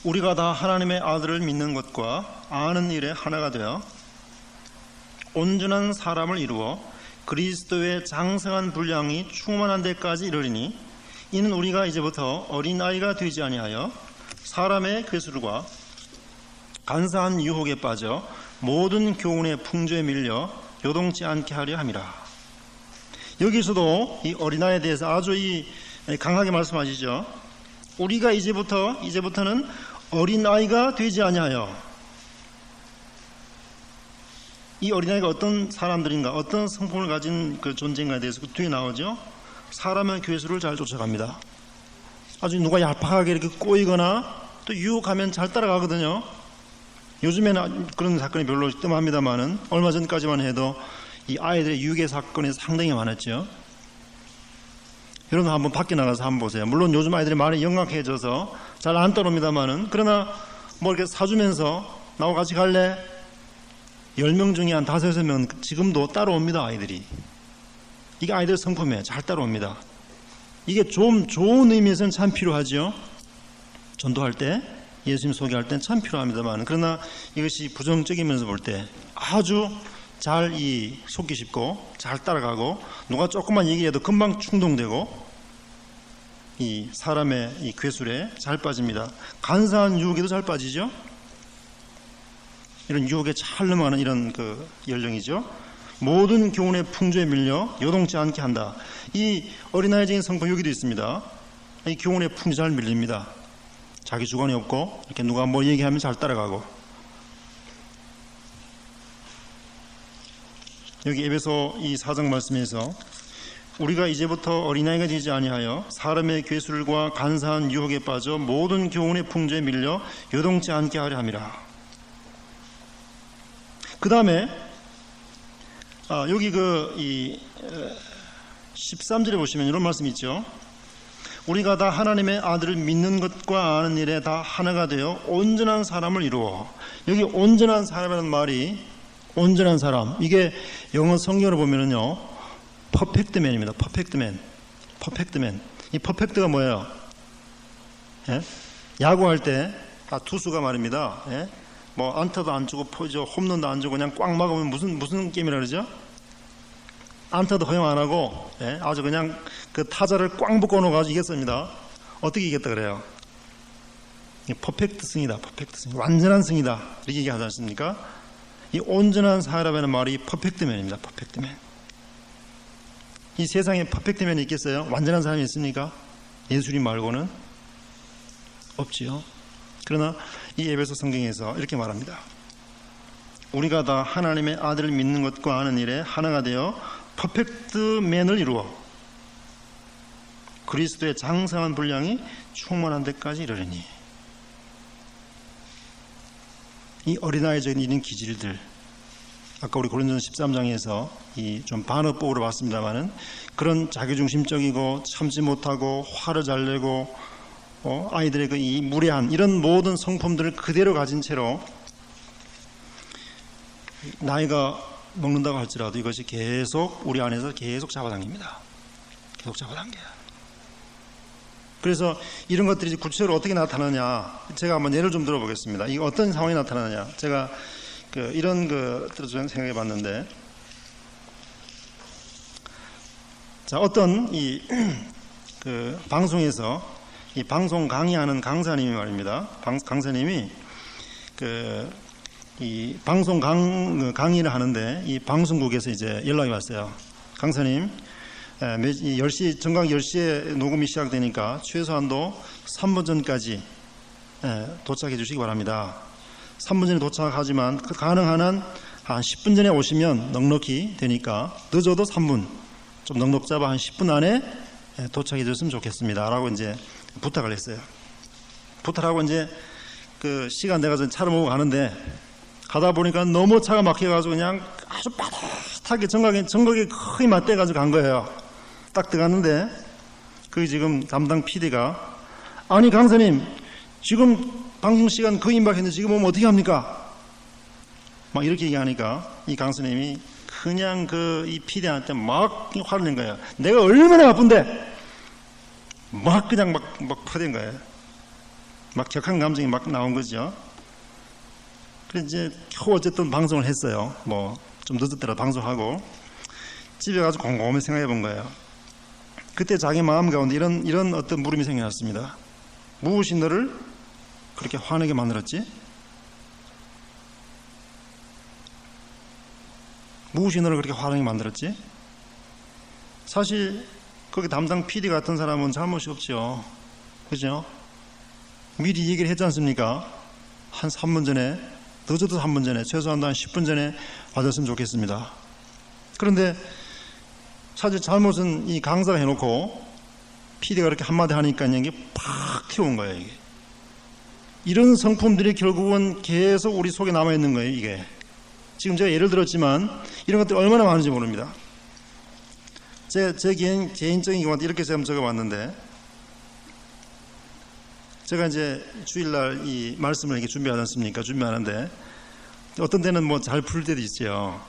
우리가 다 하나님의 아들을 믿는 것과 아는 일에 하나가 되어 온전한 사람을 이루어 그리스도의 장성한 분량이 충만한 데까지 이르리니 이는 우리가 이제부터 어린아이가 되지 아니하여 사람의 괴술과 간사한 유혹에 빠져 모든 교훈의 풍조에 밀려 요동치 않게 하려 함이라. 여기서도 이 어린아이에 대해서 아주 강하게 말씀하시죠. 우리가 이제부터는 어린아이가 되지 아니하여 이 어린아이가 어떤 사람들인가, 어떤 성품을 가진 그 존재인가에 대해서 그 뒤에 나오죠. 사람의 괴수를 잘 쫓아갑니다. 아주 누가 얄팍하게 이렇게 꼬이거나 또 유혹하면 잘 따라가거든요. 요즘에는 그런 사건이 별로 뜸합니다만은 얼마 전까지만 해도 이 아이들의 유괴 사건이 상당히 많았죠. 여러분 한번 밖에 나가서 한번 보세요. 물론 요즘 아이들이 많이 영악해져서 잘 안 따라옵니다만은, 그러나 뭐 이렇게 사주면서 나하고 같이 갈래? 10명 중에 한 5, 6명 지금도 따라옵니다. 아이들이. 이게 아이들 성품이에요. 잘 따라옵니다. 이게 좀 좋은 의미에서는 참 필요하죠. 전도할 때, 예수님 소개할 때는 참 필요합니다만, 그러나 이것이 부정적이면서 볼 때 아주 잘 속기 쉽고 잘 따라가고, 누가 조금만 얘기해도 금방 충동되고, 이 사람의 이 괴술에 잘 빠집니다. 간사한 유혹에도 잘 빠지죠. 이런 유혹에 잘 넘어가는 이런 그 연령이죠. 모든 교훈의 풍조에 밀려 요동치 않게 한다. 이 어린아이적인 성품 여기도 있습니다. 이 교훈의 풍조 잘 밀립니다. 자기 주관이 없고 이렇게 누가 뭐 얘기하면 잘 따라가고. 여기 에베소 이 4장 말씀에서 우리가 이제부터 어린아이가 되지 아니하여 사람의 괴술과 간사한 유혹에 빠져 모든 교훈의 풍조에 밀려 요동치 않게 하려 함이라. 그 다음에 여기 이 13절에 보시면 이런 말씀이 있죠. 우리가 다 하나님의 아들을 믿는 것과 아는 일에 다 하나가 되어 온전한 사람을 이루어. 여기 온전한 사람이라는 말이, 온전한 사람, 이게 영어 성경으로 보면은요 퍼펙트맨입니다. 퍼펙트맨. 퍼펙트맨. 이 퍼펙트가 뭐예요? 예? 야구할 때 투수가 말입니다. 예? 뭐 안타도 안 주고 홈런도 안 주고 그냥 꽉 막으면 무슨 게임이라 그러죠? 안타도 허용 안 하고, 예? 아주 그냥 그 타자를 꽉 묶어 놓아가지고 이겼습니다. 어떻게 이겼다 그래요? 퍼펙트 승이다. 퍼펙트 승. 완전한 승이다. 이렇게 얘기하지 않습니까? 이 온전한 사람이라는 말이 퍼펙트맨입니다. 퍼펙트맨. 이 세상에 퍼펙트맨이 있겠어요? 완전한 사람이 있습니까? 예수님 말고는 없지요. 그러나 이 에베소 성경에서 이렇게 말합니다. 우리가 다 하나님의 아들을 믿는 것과 아는 일에 하나가 되어 퍼펙트맨을 이루어 그리스도의 장성한 분량이 충만한 데까지 이르리니. 이 어린아이적인 이런 기질들, 아까 우리 고린도전서 13장에서 이 좀 반어법으로 봤습니다만은, 그런 자기중심적이고 참지 못하고 화를 잘 내고 아이들의 그 이 무례한 이런 모든 성품들을 그대로 가진 채로 나이가 먹는다고 할지라도 이것이 계속 우리 안에서 계속 잡아당깁니다. 계속 잡아당겨요. 그래서 이런 것들이 구체적으로 어떻게 나타나냐, 제가 한번 예를 좀 들어보겠습니다. 이게 어떤 상황이 나타나느냐, 제가 이런 것들을 좀 생각해 봤는데, 자, 어떤 방송에서 이 방송 강의하는 강사님이 말입니다. 강사님이 이 방송 강의를 하는데 이 방송국에서 이제 연락이 왔어요. 강사님, 10시, 정각 10시에 녹음이 시작되니까 최소한도 3분 전까지 도착해 주시기 바랍니다. 3분 전에 도착하지만 가능한 한 10분 전에 오시면 넉넉히 되니까 늦어도 3분, 좀 넉넉 잡아 한 10분 안에 도착해 줬으면 좋겠습니다. 라고 이제 부탁을 했어요. 부탁하고 이제 그 시간 내가 차를 몰고 가는데, 가다 보니까 너무 차가 막혀가지고 그냥 아주 빠듯하게 정각에 거의 맞대가지고 간 거예요. 딱 들어갔는데, 그 지금 담당 PD가, 아니 강사님, 지금 방송 시간 거의 임박했는데 지금 오면 어떻게 합니까? 막 이렇게 얘기하니까 이 강사님이 그냥 이 PD한테 막 화를 낸 거예요. 내가 얼마나 바쁜데 막 그냥 막 퍼댄 거예요. 막 격한 감정이 막 나온 거죠. 그래서 이제 겨우 어쨌든 방송을 했어요. 뭐 좀 늦었더라도 방송하고 집에 가서 곰곰이 생각해 본 거예요. 그때 자기 마음 가운데 이런 어떤 물음이 생겨났습니다. 무엇이 너를 그렇게 화내게 만들었지? 무엇이 너를 그렇게 화나게 만들었지? 사실 거기 담당 PD 같은 사람은 잘못이 없죠. 그죠? 미리 얘기를 했지 않습니까? 한 3분 전에, 늦어도 3분 전에, 최소한도 한 10분 전에 봐줬으면 좋겠습니다. 그런데 사실 잘못은 이 강사가 해놓고 PD가 그렇게 한마디 하니까 이게 팍 튀어온 거예요. 이게. 이런 성품들이 결국은 계속 우리 속에 남아있는 거예요. 이게 지금 제가 예를 들었지만 이런 것들이 얼마나 많은지 모릅니다. 제 개인적인 경우한테 이렇게 제가 적어봤는데, 제가 이제 주일날 이 말씀을 이렇게 준비하지 않습니까? 준비하는데 어떤 데는 뭐 잘 풀릴 때도 있어요.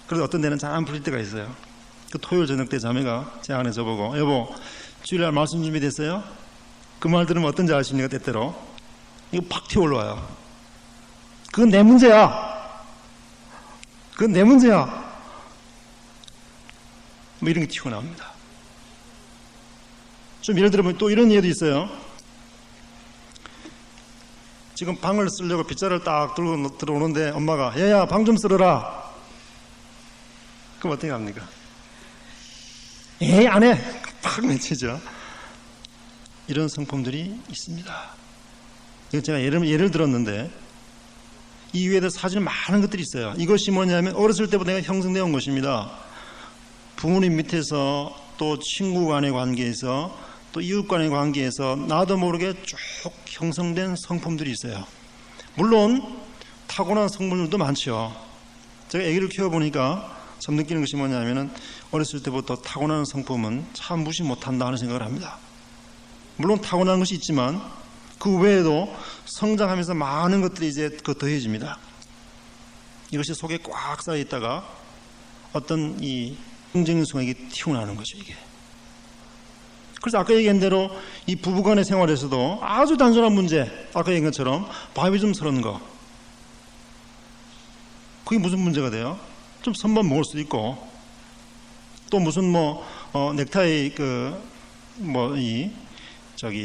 그래서 어떤 데는 잘 안 풀릴 때가 있어요. 그 토요일 저녁 때 자매가 제 안에 저보고, 여보 주일날 말씀 준비됐어요? 그 말 들으면 어떤지 아십니까? 때때로 이거 팍 튀어올라와요. 그건 내 문제야. 그건 내 문제야. 뭐 이런 게 튀어나옵니다. 좀 예를 들면 또 이런 예도 있어요. 지금 방을 쓰려고 빗자루를 딱 들고 들어오는데 엄마가 야야 방 좀 쓸어라. 그럼 어떻게 합니까? 에이 안 해. 팍 맺히죠. 이런 성품들이 있습니다. 제가 예를 들었는데 이 위에도 사실 많은 것들이 있어요. 이것이 뭐냐면 어렸을 때부터 내가 형성되어 온 것입니다. 부모님 밑에서 또 친구 간의 관계에서 또 이웃 간의 관계에서 나도 모르게 쭉 형성된 성품들이 있어요. 물론 타고난 성품들도 많죠. 제가 아기를 키워보니까 참 느끼는 것이 뭐냐면은 어렸을 때부터 타고나는 성품은 참 무시 못한다 하는 생각을 합니다. 물론 타고난 것이 있지만 그 외에도 성장하면서 많은 것들이 이제 더해집니다. 이것이 속에 꽉 쌓여 있다가 어떤 이 긍정적인 순간이 튀어나오는 거죠, 이게. 그래서 아까 얘기한 대로 이 부부간의 생활에서도 아주 단순한 문제, 아까 얘기한 것처럼 밥이 좀 서른 거, 그게 무슨 문제가 돼요? 좀 선밥 먹을 수도 있고, 또 무슨 넥타이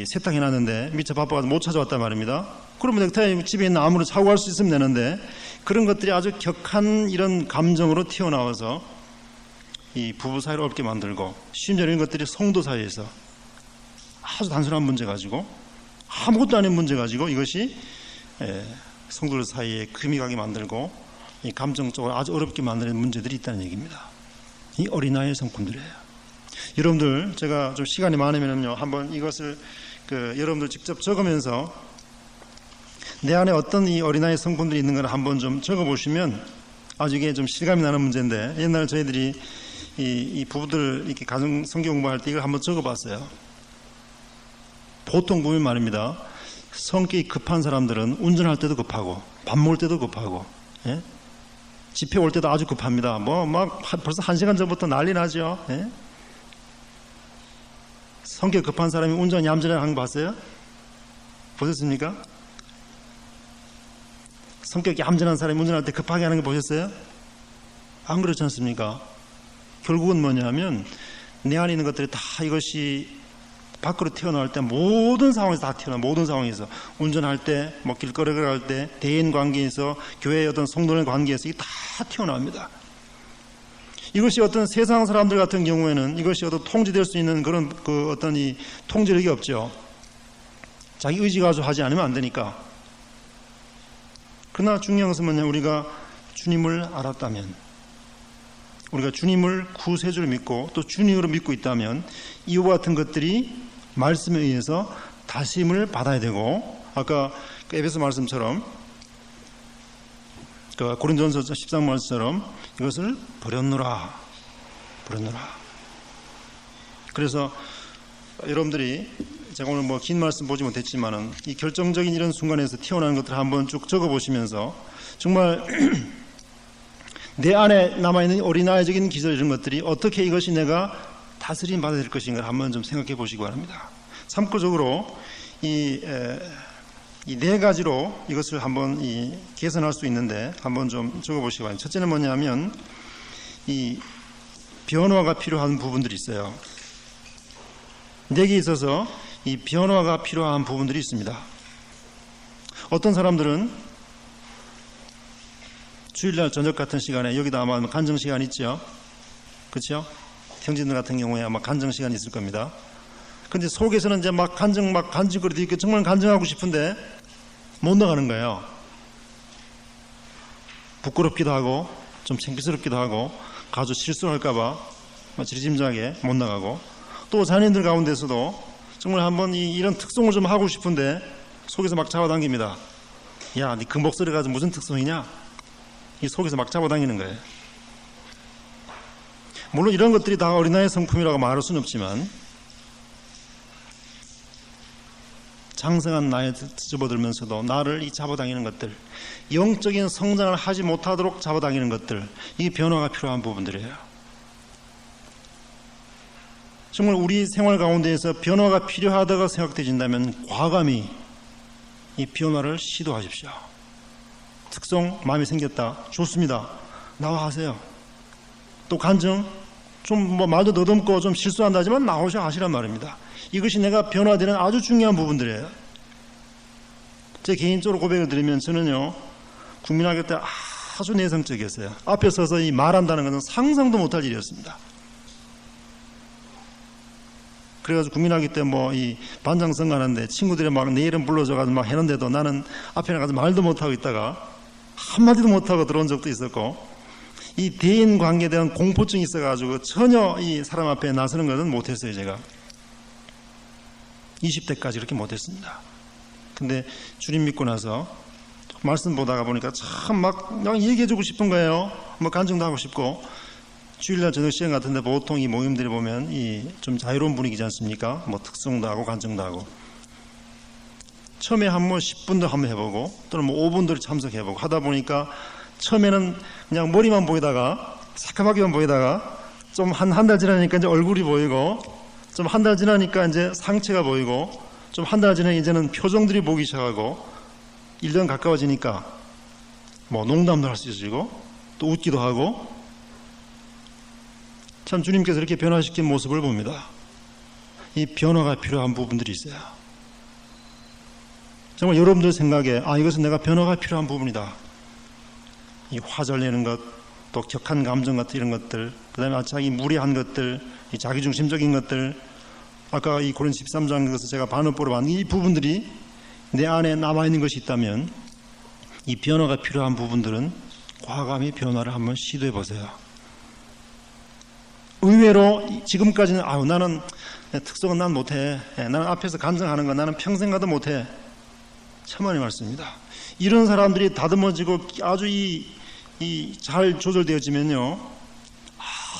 세탁해놨는데 미처 바빠서 못 찾아왔단 말입니다. 그러면 넥타이 집에 있는 아무로 사고 갈 수 있으면 되는데, 그런 것들이 아주 격한 이런 감정으로 튀어나와서 이 부부 사이를 어렵게 만들고, 심지어 이런 것들이 성도 사이에서 아주 단순한 문제 가지고, 아무것도 아닌 문제 가지고 이것이 성도들 사이에 금이 가게 만들고 이 감정적으로 아주 어렵게 만드는 문제들이 있다는 얘기입니다. 이 어린아이의 성품들이에요. 여러분들 제가 좀 시간이 많으면요 한번 이것을 여러분들 직접 적으면서 내 안에 어떤 이 어린아이의 성품들이 있는 걸 한번 좀 적어보시면 아주 이게 좀 실감이 나는 문제인데, 옛날 저희들이 이 부부들 이렇게 가정 성경 공부할 때 이걸 한번 적어봤어요. 보통 보면 말입니다. 성격이 급한 사람들은 운전할 때도 급하고 밥 먹을 때도 급하고, 예? 집회 올 때도 아주 급합니다. 벌써 1시간 전부터 난리 나죠. 예? 성격 급한 사람이 운전 얌전하게 하는 거 봤어요? 보셨습니까? 성격 얌전한 사람이 운전할 때 급하게 하는 거 보셨어요? 안 그렇지 않습니까? 결국은 뭐냐면 내 안에 있는 것들이 다 이것이 밖으로 튀어나올 때 모든 상황에서 다 튀어나와요. 모든 상황에서 운전할 때, 길거리 걸어갈 때, 대인 관계에서, 교회의 어떤 성도의 관계에서 이게 다 튀어나옵니다. 이것이 어떤 세상 사람들 같은 경우에는 이것이 어떤 통제될 수 있는 그런 어떤 이 통제력이 없죠. 자기 의지 가지고 하지 않으면 안 되니까. 그러나 중요한 것은 뭐냐, 우리가 주님을 알았다면, 우리가 주님을 구세주로 믿고 또 주님으로 믿고 있다면 이와 같은 것들이 말씀에 의해서 다짐을 받아야 되고, 아까 에베소 말씀처럼 고린도전서 13장 말씀처럼 이것을 버렸노라. 그래서 여러분들이 제가 오늘 긴 말씀 보지 못했지만은 이 결정적인 이런 순간에서 튀어나오는 것들을 한번 쭉 적어보시면서 정말 내 안에 남아있는 어린아이적인 기절 이런 것들이 어떻게 이것이 내가 다스림 받아야 될 것인가 한번 좀 생각해 보시기 바랍니다. 참고적으로 이 네 가지로 이것을 한번 개선할 수 있는데 한번 좀 적어 보시기 바랍니다. 첫째는 뭐냐면 이 변화가 필요한 부분들이 있어요. 내게 있어서 이 변화가 필요한 부분들이 있습니다. 어떤 사람들은 주일날 저녁 같은 시간에, 여기도 아마 간증 시간 있죠? 그렇죠? 형제들 같은 경우에 아마 간증 시간이 있을 겁니다. 근데 속에서는 이제 간증거리도 있고 정말 간증하고 싶은데 못 나가는 거예요. 부끄럽기도 하고 좀 창피스럽기도 하고 가서 실수할까봐 지리짐작에 못 나가고, 또 자녀들 가운데서도 정말 한번 이런 특송을 좀 하고 싶은데 속에서 막 잡아당깁니다. 야, 네 그 목소리 가지고 무슨 특송이냐? 이 속에서 막 잡아당기는 거예요. 물론 이런 것들이 다 어린아이 성품이라고 말할 수는 없지만 장성한 나이에 접어들면서도 나를 이 잡아당기는 것들, 영적인 성장을 하지 못하도록 잡아당기는 것들, 이게 변화가 필요한 부분들이에요. 정말 우리 생활 가운데에서 변화가 필요하다고 생각되신다면 과감히 이 변화를 시도하십시오. 특성 마음이 생겼다, 좋습니다. 나와 하세요. 또 간증 좀 말도 더듬고 좀 실수한다지만 나오셔 하시란 말입니다. 이것이 내가 변화되는 아주 중요한 부분들이에요. 제 개인적으로 고백을 드리면 저는요, 국민학교 때 아주 내성적이었어요. 앞에 서서 이 말한다는 것은 상상도 못할 일이었습니다. 그래가지고 국민학교 때 이 반장 선거하는데 친구들이 막 내 이름 불러줘가지고 막 했는데도 나는 앞에 나가서 말도 못하고 있다가 한마디도 못하고 들어온 적도 있었고, 이 대인 관계에 대한 공포증이 있어가지고 전혀 이 사람 앞에 나서는 것은 못했어요. 제가 20대까지 그렇게 못했습니다. 근데 주님 믿고 나서 말씀 보다가 보니까 참 막 얘기해주고 싶은 거예요. 간증도 하고 싶고, 주일날 저녁 시간 같은데 보통 이 모임들이 보면 이 좀 자유로운 분위기지 않습니까? 특송도 하고 간증도 하고, 처음에 한번 10분도 한번 해보고 또는 5분도 참석해보고 하다 보니까 처음에는 그냥 머리만 보이다가 새까맣게만 보이다가 좀 한 달 지나니까 이제 얼굴이 보이고, 좀 한 달 지나니까 이제 상체가 보이고, 좀 한 달 지나니까 이제는 표정들이 보기 시작하고, 1년 가까워지니까 농담도 할 수 있어지고 또 웃기도 하고, 참 주님께서 이렇게 변화시킨 모습을 봅니다. 이 변화가 필요한 부분들이 있어요. 정말 여러분들 생각에 이것은 내가 변화가 필요한 부분이다. 이 화잘 내는 것, 또 격한 감정 같은 이런 것들, 그 다음에 자기 무례한 것들, 이 자기중심적인 것들, 아까 이 고린도 13장에서 제가 반어법으로 봤는 이 부분들이 내 안에 남아있는 것이 있다면 이 변화가 필요한 부분들은 과감히 변화를 한번 시도해 보세요. 의외로 지금까지는 나는 특성은 난 못해, 나는 앞에서 간증하는 거 나는 평생 가도 못해, 천만의 말씀입니다. 이런 사람들이 다듬어지고 아주 잘 조절되어지면요,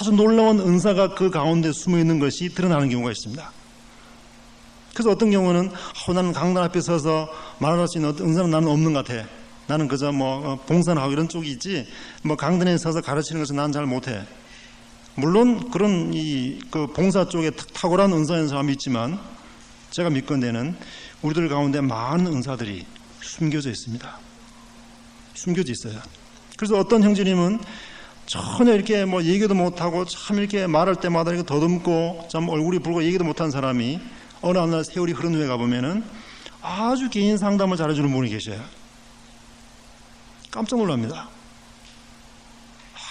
아주 놀라운 은사가 그 가운데 숨어있는 것이 드러나는 경우가 있습니다. 그래서 어떤 경우는 나는 강단 앞에 서서 말할 수 있는 은사는 나는 없는 것 같아, 나는 그저 봉사하고 이런 쪽이 있지 강단에 서서 가르치는 것은 난 잘 못해. 물론 그런 그 봉사 쪽에 탁월한 은사인 사람이 있지만 제가 믿건대는 우리들 가운데 많은 은사들이 숨겨져 있습니다. 숨겨져 있어요. 그래서 어떤 형제님은 전혀 이렇게 얘기도 못하고 참 이렇게 말할 때마다 이렇게 더듬고 참 얼굴이 붉고 얘기도 못한 사람이 어느 날 세월이 흐른 후에 가보면은 아주 개인 상담을 잘해주는 분이 계셔요. 깜짝 놀랍니다.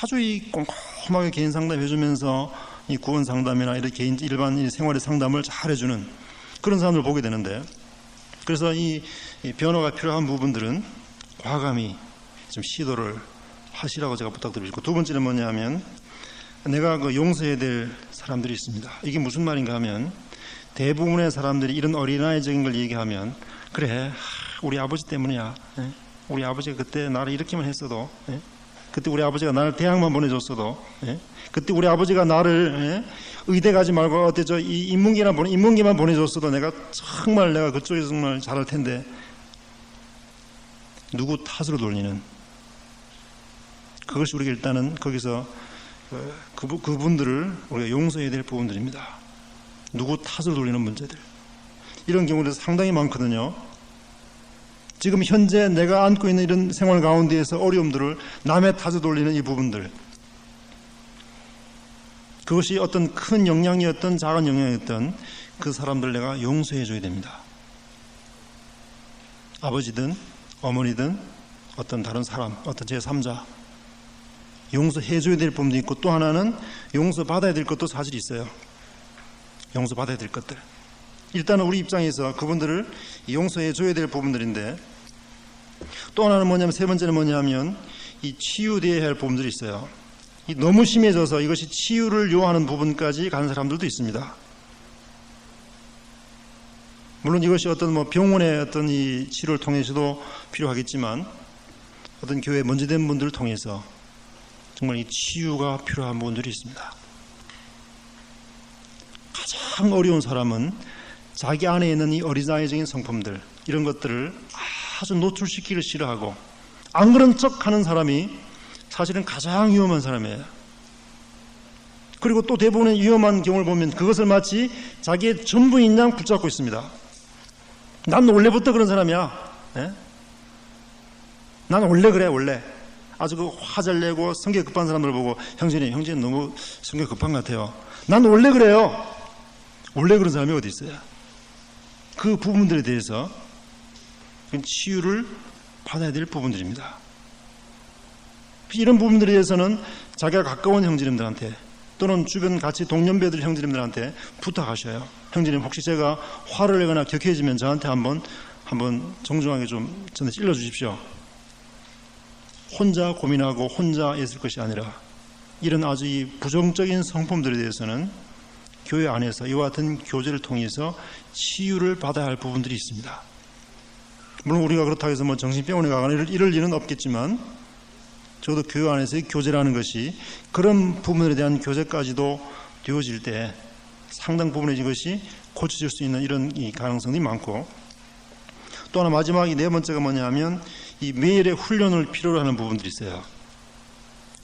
아주 꼼꼼하게 개인 상담 해주면서 이 구원 상담이나 이렇게 일반 생활의 상담을 잘 해주는 그런 사람들을 보게 되는데, 그래서 이 변화가 필요한 부분들은 과감히 좀 시도를 하시라고 제가 부탁드리고, 두 번째는 뭐냐면 내가 용서해야 될 사람들이 있습니다. 이게 무슨 말인가 하면 대부분의 사람들이 이런 어린아이적인 걸 얘기하면 그래 우리 아버지 때문이야, 우리 아버지가 그때 나를 이렇게만 했어도, 그때 우리 아버지가 나를 대학만 보내줬어도, 그때 우리 아버지가 나를 의대 가지 말고 어때 인문계만 보내줬어도 내가 그쪽에서 정말 잘할 텐데, 누구 탓으로 돌리는 그것이 우리가 일단은 거기서 그분들을 우리가 용서해야 될 부분들입니다. 누구 탓으로 돌리는 문제들, 이런 경우도 상당히 많거든요. 지금 현재 내가 안고 있는 이런 생활 가운데에서 어려움들을 남의 탓에 돌리는 이 부분들, 그것이 어떤 큰 영향이었던 작은 영향이었던 그 사람들 내가 용서해 줘야 됩니다. 아버지든 어머니든 어떤 다른 사람, 어떤 제3자 용서해 줘야 될 부분도 있고, 또 하나는 용서받아야 될 것도 사실 있어요. 용서받아야 될 것들, 일단은 우리 입장에서 그분들을 용서해 줘야 될 부분들인데, 또 하나는 뭐냐면 세 번째는 뭐냐면 이 치유되어야 할 부분들이 있어요. 너무 심해져서 이것이 치유를 요하는 부분까지 가는 사람들도 있습니다. 물론 이것이 어떤 병원의 어떤 이 치료를 통해서도 필요하겠지만 어떤 교회 먼저된 분들을 통해서 정말 이 치유가 필요한 분들이 있습니다. 가장 어려운 사람은 자기 안에 있는 이 어리장애적인 성품들, 이런 것들을 아주 노출시키기를 싫어하고 안 그런 척 하는 사람이 사실은 가장 위험한 사람이에요. 그리고 또 대부분의 위험한 경우를 보면 그것을 마치 자기의 전부인 양 붙잡고 있습니다. 난 원래부터 그런 사람이야. 예? 난 원래 그래, 원래. 아주 그 화 잘 내고 성격 급한 사람들 보고 형제는 너무 성격 급한 것 같아요. 난 원래 그래요. 원래 그런 사람이 어디 있어요? 그 부분들에 대해서 치유를 받아야 될 부분들입니다. 이런 부분들에 대해서는 자기가 가까운 형제님들한테 또는 주변 같이 동년배들 형제님들한테 부탁하셔요. 형제님, 혹시 제가 화를 내거나 격해지면 저한테 한번 정중하게 좀 전해 찔러 주십시오. 혼자 고민하고 혼자 있을 것이 아니라 이런 아주 이 부정적인 성품들에 대해서는 교회 안에서 이와 같은 교제를 통해서 치유를 받아야 할 부분들이 있습니다. 물론 우리가 그렇다고 해서 정신병원에 가거나 이럴 일은 없겠지만 적어도 교회 안에서의 교제라는 것이 그런 부분에 대한 교제까지도 되어질 때 상당 부분의 이것이 고쳐질 수 있는 이런 이 가능성이 많고, 또 하나 마지막이 네 번째가 뭐냐면 이 매일의 훈련을 필요로 하는 부분들이 있어요.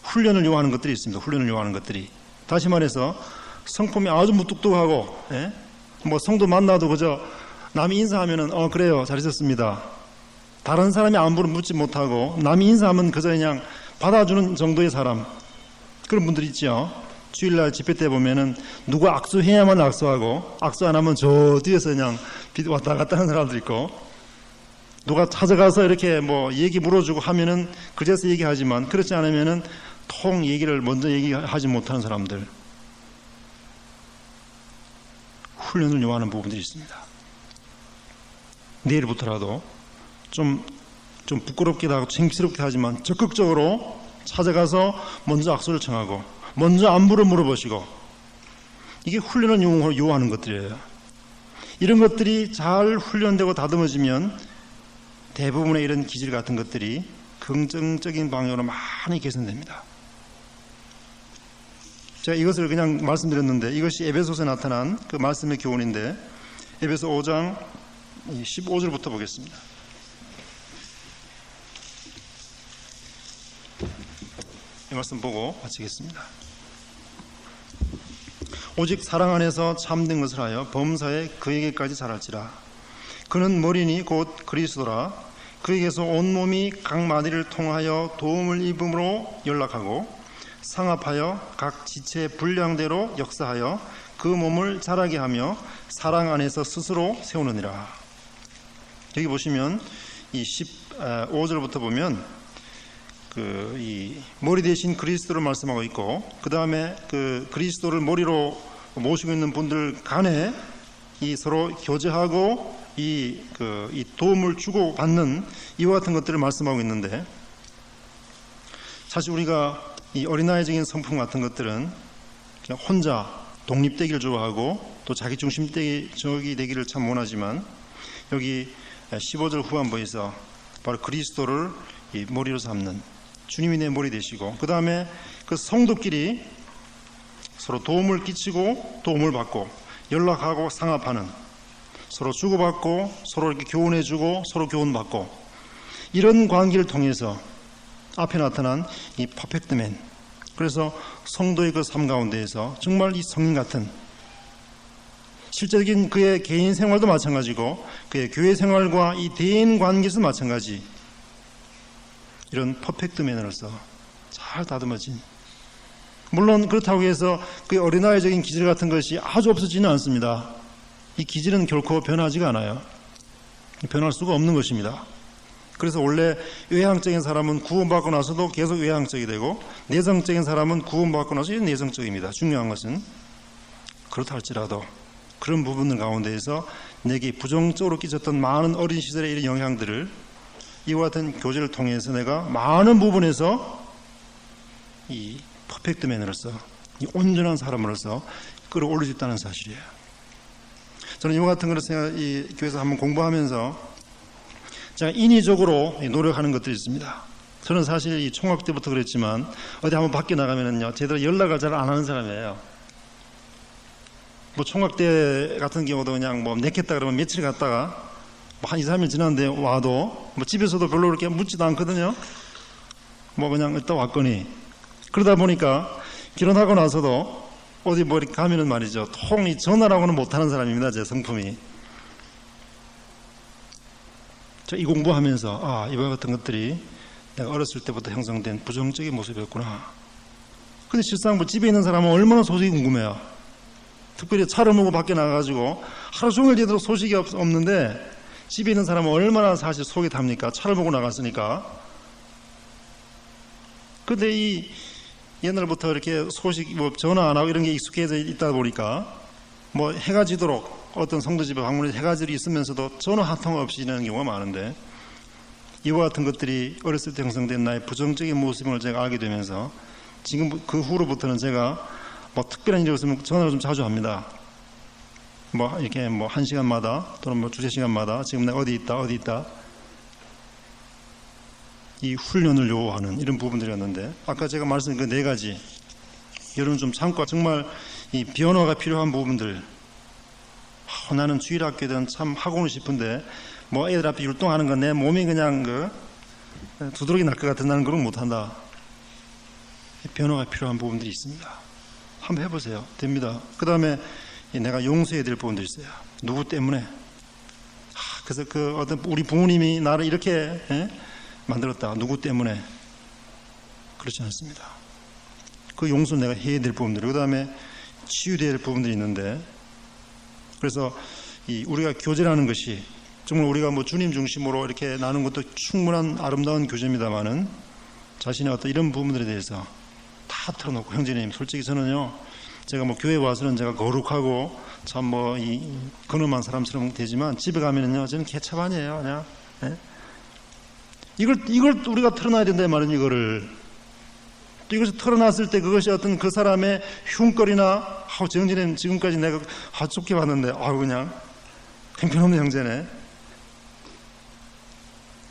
훈련을 요하는 것들이 있습니다. 훈련을 요하는 것들이. 다시 말해서 성품이 아주 무뚝뚝하고 성도 만나도 그저 남이 인사하면은 그래요, 잘 있었습니다. 다른 사람이 안부를 묻지 못하고 남이 인사하면 그저 그냥 받아주는 정도의 사람, 그런 분들이 있죠. 주일날 집회 때 보면은 누가 악수해야만 악수하고 악수 안 하면 저 뒤에서 그냥 왔다 갔다 하는 사람들 있고, 누가 찾아가서 이렇게 얘기 물어주고 하면은 그제서 얘기하지만 그렇지 않으면은 통 얘기를 먼저 얘기하지 못하는 사람들, 훈련을 요하는 부분들이 있습니다. 내일부터라도 좀 부끄럽기도 하고 창피스럽기도 하지만 적극적으로 찾아가서 먼저 악수를 청하고 먼저 안부를 물어보시고, 이게 훈련을 요하는 것들이에요. 이런 것들이 잘 훈련되고 다듬어지면 대부분의 이런 기질 같은 것들이 긍정적인 방향으로 많이 개선됩니다. 제가 이것을 그냥 말씀드렸는데 이것이 에베소서에 나타난 그 말씀의 교훈인데, 에베소 5장 15절부터 보겠습니다. 이 말씀 보고 마치겠습니다. 오직 사랑 안에서 참된 것을 하여 범사에 그에게까지 자랄지라. 그는 머리니 곧 그리스도라. 그에게서 온몸이 각 마디를 통하여 도움을 입음으로 연락하고 상합하여 각 지체의 분량대로 역사하여 그 몸을 자라게 하며 사랑 안에서 스스로 세우느니라. 여기 보시면 이 15절부터 보면 이 머리 대신 그리스도를 말씀하고 있고, 그 다음에 그 그리스도를 머리로 모시고 있는 분들 간에 이 서로 교제하고 이 도움을 주고 받는 이와 같은 것들을 말씀하고 있는데, 사실 우리가 이 어린아이적인 성품 같은 것들은 그냥 혼자 독립되기를 좋아하고 또 자기중심적이 되기를 참 원하지만, 여기 15절 후반부에서 바로 그리스도를 이 머리로 삼는, 주님이 내 머리 되시고, 그 다음에 그 성도끼리 서로 도움을 끼치고 도움을 받고 연락하고 상합하는, 서로 주고받고 서로 이렇게 교훈해주고 서로 교훈받고, 이런 관계를 통해서 앞에 나타난 이 퍼펙트맨, 그래서 성도의 그 삶 가운데에서 정말 이 성인 같은, 실제적인 그의 개인 생활도 마찬가지고 그의 교회 생활과 이 대인 관계에서 마찬가지, 이런 퍼펙트맨으로서 잘 다듬어진, 물론 그렇다고 해서 그 어린아이적인 기질 같은 것이 아주 없어지지는 않습니다. 이 기질은 결코 변하지가 않아요. 변할 수가 없는 것입니다. 그래서 원래 외향적인 사람은 구원받고 나서도 계속 외향적이 되고, 내성적인 사람은 구원받고 나서 내성적입니다. 중요한 것은 그렇다 할지라도 그런 부분들 가운데에서 내게 부정적으로 끼쳤던 많은 어린 시절의 이런 영향들을 이와 같은 교제를 통해서 내가 많은 부분에서 이 퍼펙트맨으로서, 이 온전한 사람으로서 끌어올릴 수 있다는 사실이에요. 저는 이와 같은 것을 이 교회에서 한번 공부하면서 제가 인위적으로 노력하는 것들이 있습니다. 저는 사실 이 총각 때부터 그랬지만 어디 한번 밖에 나가면은요, 제대로 연락을 잘 안 하는 사람이에요. 뭐 총각 때 같은 경우도 그냥 뭐 내켰다 그러면 며칠 갔다가 뭐 한 2, 3일 지났는데 와도 뭐 집에서도 별로 그렇게 묻지도 않거든요. 뭐 그냥 이따 왔거니. 그러다 보니까 결혼하고 나서도 어디 뭐 이렇게 가면은 말이죠, 통이 전화라고는 못하는 사람입니다. 제 성품이. 저 이 공부하면서 이와 같은 것들이 내가 어렸을 때부터 형성된 부정적인 모습이었구나. 근데 실상 뭐 집에 있는 사람은 얼마나 소식이 궁금해요. 특별히 차를 몰고 밖에 나가가지고 하루 종일 제대로 소식이 없는데 집에 있는 사람은 얼마나 사실 속이 답니까? 차를 몰고 나갔으니까. 근데 이 옛날부터 이렇게 소식, 뭐 전화 안 하고 이런 게 익숙해져 있다 보니까 뭐 해가 지도록 어떤 성도 집에 방문해서 해가 지도록 있으면서도 전화 한 통 없이 지내는 경우가 많은데, 이와 같은 것들이 어렸을 때 형성된 나의 부정적인 모습을 제가 알게 되면서 지금 그 후로부터는 제가 뭐 특별한 일이 없으면 전화를 좀 자주 합니다. 뭐 이렇게 뭐 1시간마다 또는 뭐 2-3시간마다 지금 내가 어디 있다. 이 훈련을 요구하는 이런 부분들이었는데, 아까 제가 말씀드린 그 4가지, 여러분 좀 참고 정말 이 변화가 필요한 부분들. 나는 주일학교든 참 하고는 싶은데 뭐 애들 앞에 율동하는 건 내 몸이 그냥 두드러기 날 것 같은, 나는 그런 거 못한다. 변화가 필요한 부분들이 있습니다. 한번 해보세요. 됩니다. 그 다음에 내가 용서해야 될 부분도 있어요. 누구 때문에? 그래서 그 어떤 우리 부모님이 나를 이렇게 만들었다. 누구 때문에? 그렇지 않습니다. 그 용서는 내가 해야 될 부분들. 그 다음에 치유돼야 될 부분들이 있는데, 그래서 우리가 교제라는 것이 정말 우리가 뭐 주님 중심으로 이렇게 나누는 것도 충분한 아름다운 교제입니다만은, 자신의 어떤 이런 부분들에 대해서 다 털어놓고, 형제님 솔직히 저는요, 제가 뭐 교회 와서는 제가 거룩하고 참 뭐 이 근엄한 사람처럼 되지만 집에 가면은요, 저는 개차반이에요. 그냥 이걸 우리가 털어놔야 된다 말은, 이거를 또 이것을 털어놨을 때 그것이 어떤 그 사람의 흉거리나 정진님 지금까지 내가 좋게 봤는데 그냥 형편없는 형제네,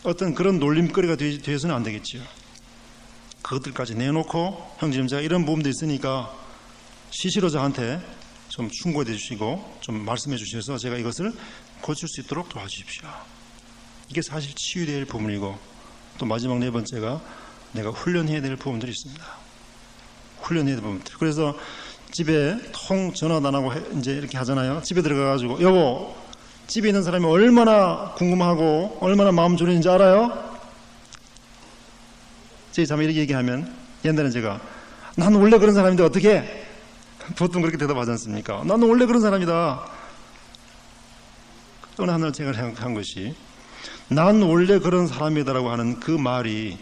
어떤 그런 놀림거리가 되어서는 안 되겠지요. 그것들까지 내놓고, 형제님 제가 이런 부분도 있으니까 시시로 저한테 좀 충고해 주시고 좀 말씀해 주셔서 제가 이것을 고칠 수 있도록 도와주십시오. 이게 사실 치유해야 될 부분이고, 또 마지막 4번째가 내가 훈련해야 될 부분들이 있습니다. 훈련해야 될 부분들. 그래서 집에 전화도 안 하고 이제 이렇게 하잖아요. 집에 들어가가지고, 여보, 집에 있는 사람이 얼마나 궁금하고 얼마나 마음 졸이는지 알아요? 제 자매 이렇게 얘기하면, 옛날에 제가 난 원래 그런 사람인데 어떻게? 보통 그렇게 대답하지 않습니까? 나는 원래 그런 사람이다. 어느 하늘 제가 생각한 것이, 난 원래 그런 사람이다라고 하는 그 말이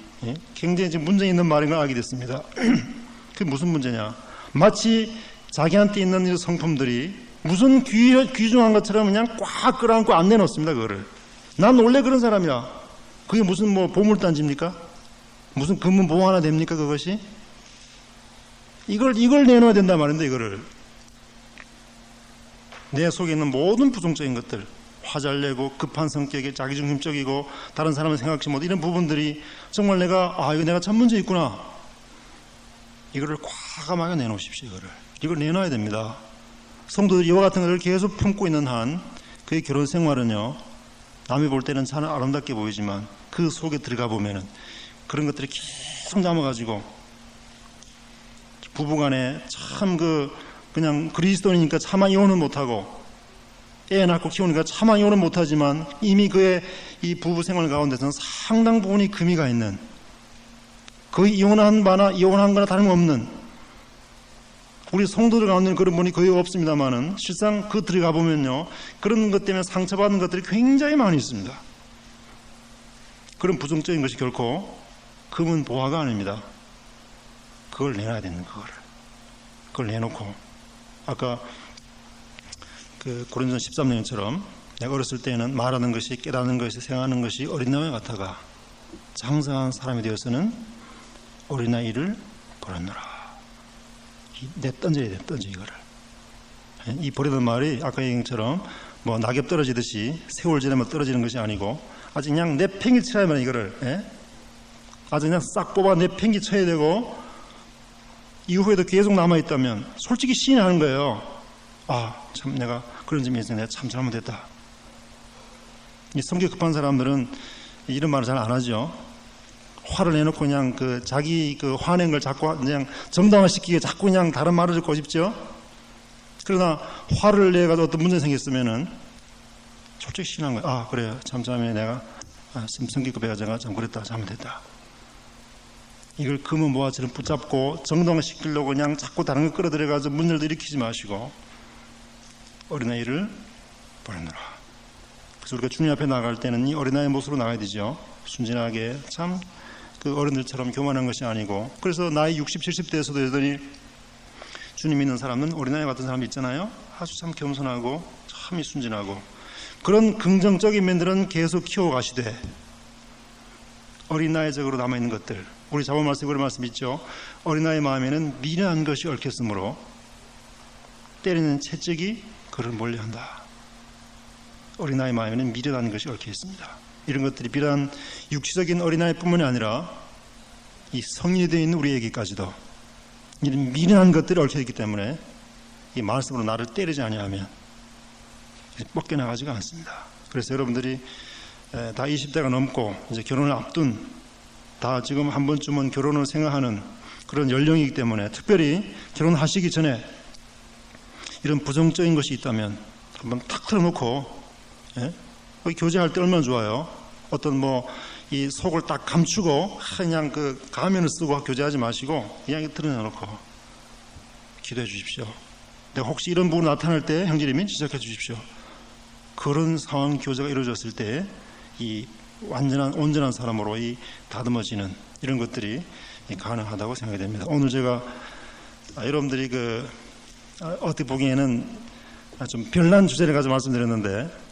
굉장히 지금 문제 있는 말인 걸 알게 됐습니다. 그게 무슨 문제냐? 마치 자기한테 있는 이 성품들이 무슨 귀중한 것처럼 그냥 꽉 끌어안고 안 내놓습니다. 그거를. 난 원래 그런 사람이야. 그게 무슨 뭐 보물단지입니까? 무슨 금은 보호 하나 됩니까? 그것이? 이걸 내놔야 된단 말인데, 이거를. 내 속에 있는 모든 부정적인 것들, 화잘 내고 급한 성격에 자기중심적이고 다른 사람을 생각지 못, 이런 부분들이 정말 이거 내가 참 문제 있구나. 이거를 과감하게 내놓으십시오. 이걸 내놔야 됩니다. 성도들이 이와 같은 것을 계속 품고 있는 한 그의 결혼 생활은요, 남이 볼 때는 참 아름답게 보이지만 그 속에 들어가 보면은 그런 것들이 계속 남아가지고, 부부간에 참 그냥 그리스도인이니까 차마 이혼은 못하고, 애 낳고 키우니까 차마 이혼은 못하지만 이미 그의 이 부부 생활 가운데서는 상당 부분이 금이 가 있는, 거의 이혼한 거나 다름없는, 우리 성도들 가운데는 그런 분이 거의 없습니다만은 실상 들어가 보면요, 그런 것 때문에 상처받는 것들이 굉장히 많이 있습니다. 그런 부정적인 것이 결코 금은 보화가 아닙니다. 그걸 내놔야 되는 그걸 내놓고, 아까 그 고린도전 13장처럼 내가 어렸을 때는 말하는 것이, 깨닫는 것이, 생각하는 것이 어린 나무 같아가 장성한 사람이 되어서는 어린아이를 버렸노라. 던져야 돼, 이거를. 이 버리는 말이 아까 얘기한 것처럼 뭐 낙엽 떨어지듯이 세월 지나면 떨어지는 것이 아니고 아주 그냥 내팽이 쳐야 하면 이거를, 아주 그냥 싹 뽑아 내팽이 쳐야 되고 이후에도 계속 남아있다면 솔직히 시인하는 거예요. 아, 참 내가 그런 점에 있어서 내가 참 잘못했다. 이 성격 급한 사람들은 이런 말을 잘 안 하죠. 화를 내놓고 그냥 자기 화낸 걸 자꾸 그냥 정당화시키게 자꾸 그냥 다른 말을 듣고 싶죠. 그러나 화를 내가지고 어떤 문제 생겼으면은 솔직히 신한 거야. 아, 그래요. 참 내가 성격급해가 제가 참 그랬다. 잘못했다. 이걸 금은 모아처럼 붙잡고 정당화시키려고 그냥 자꾸 다른 걸 끌어들여가지고 문제를 일으키지 마시고 어린아이를 버리노라. 그래서 우리가 주님 앞에 나갈 때는 이 어린아이 모습으로 나가야 되죠. 순진하게 참 그 어른들처럼 교만한 것이 아니고. 그래서 나이 60, 70대에서도 여전히 주님 믿는 사람은 어린아이 같은 사람이 있잖아요. 아주 참 겸손하고 참 순진하고 그런 긍정적인 면들은 계속 키워가시되 어린아이적으로 남아있는 것들, 우리 자본 말씀에 그런 말씀 있죠. 어린아이 마음에는 미련한 것이 얽혔으므로 때리는 채찍이 그를 몰려한다. 어린아이 마음에는 미련한 것이 얽혀 있습니다. 이런 것들이 비단 육체적인 어린아이뿐만이 아니라 이 성인이 되어 있는 우리에게까지도 이런 미련한 것들이 얽혀 있기 때문에 이 말씀으로 나를 때리지 아니하면 뻗겨나가지가 않습니다. 그래서 여러분들이 다 20대가 넘고 이제 결혼을 앞둔, 다 지금 한 번쯤은 결혼을 생각하는 그런 연령이기 때문에 특별히 결혼하시기 전에 이런 부정적인 것이 있다면 한번 탁 틀어놓고 교제할 때 얼마나 좋아요. 어떤 이 속을 딱 감추고 그냥 가면을 쓰고 교제하지 마시고 그냥 드러내놓고 기도해 주십시오. 내가 혹시 이런 부분 나타날 때 형제님이 지적해 주십시오. 그런 상황 교제가 이루어졌을 때 이 온전한 사람으로 이 다듬어지는 이런 것들이 가능하다고 생각이 됩니다. 오늘 제가 여러분들이 어떻게 보기에는 좀 별난 주제를 가지고 말씀드렸는데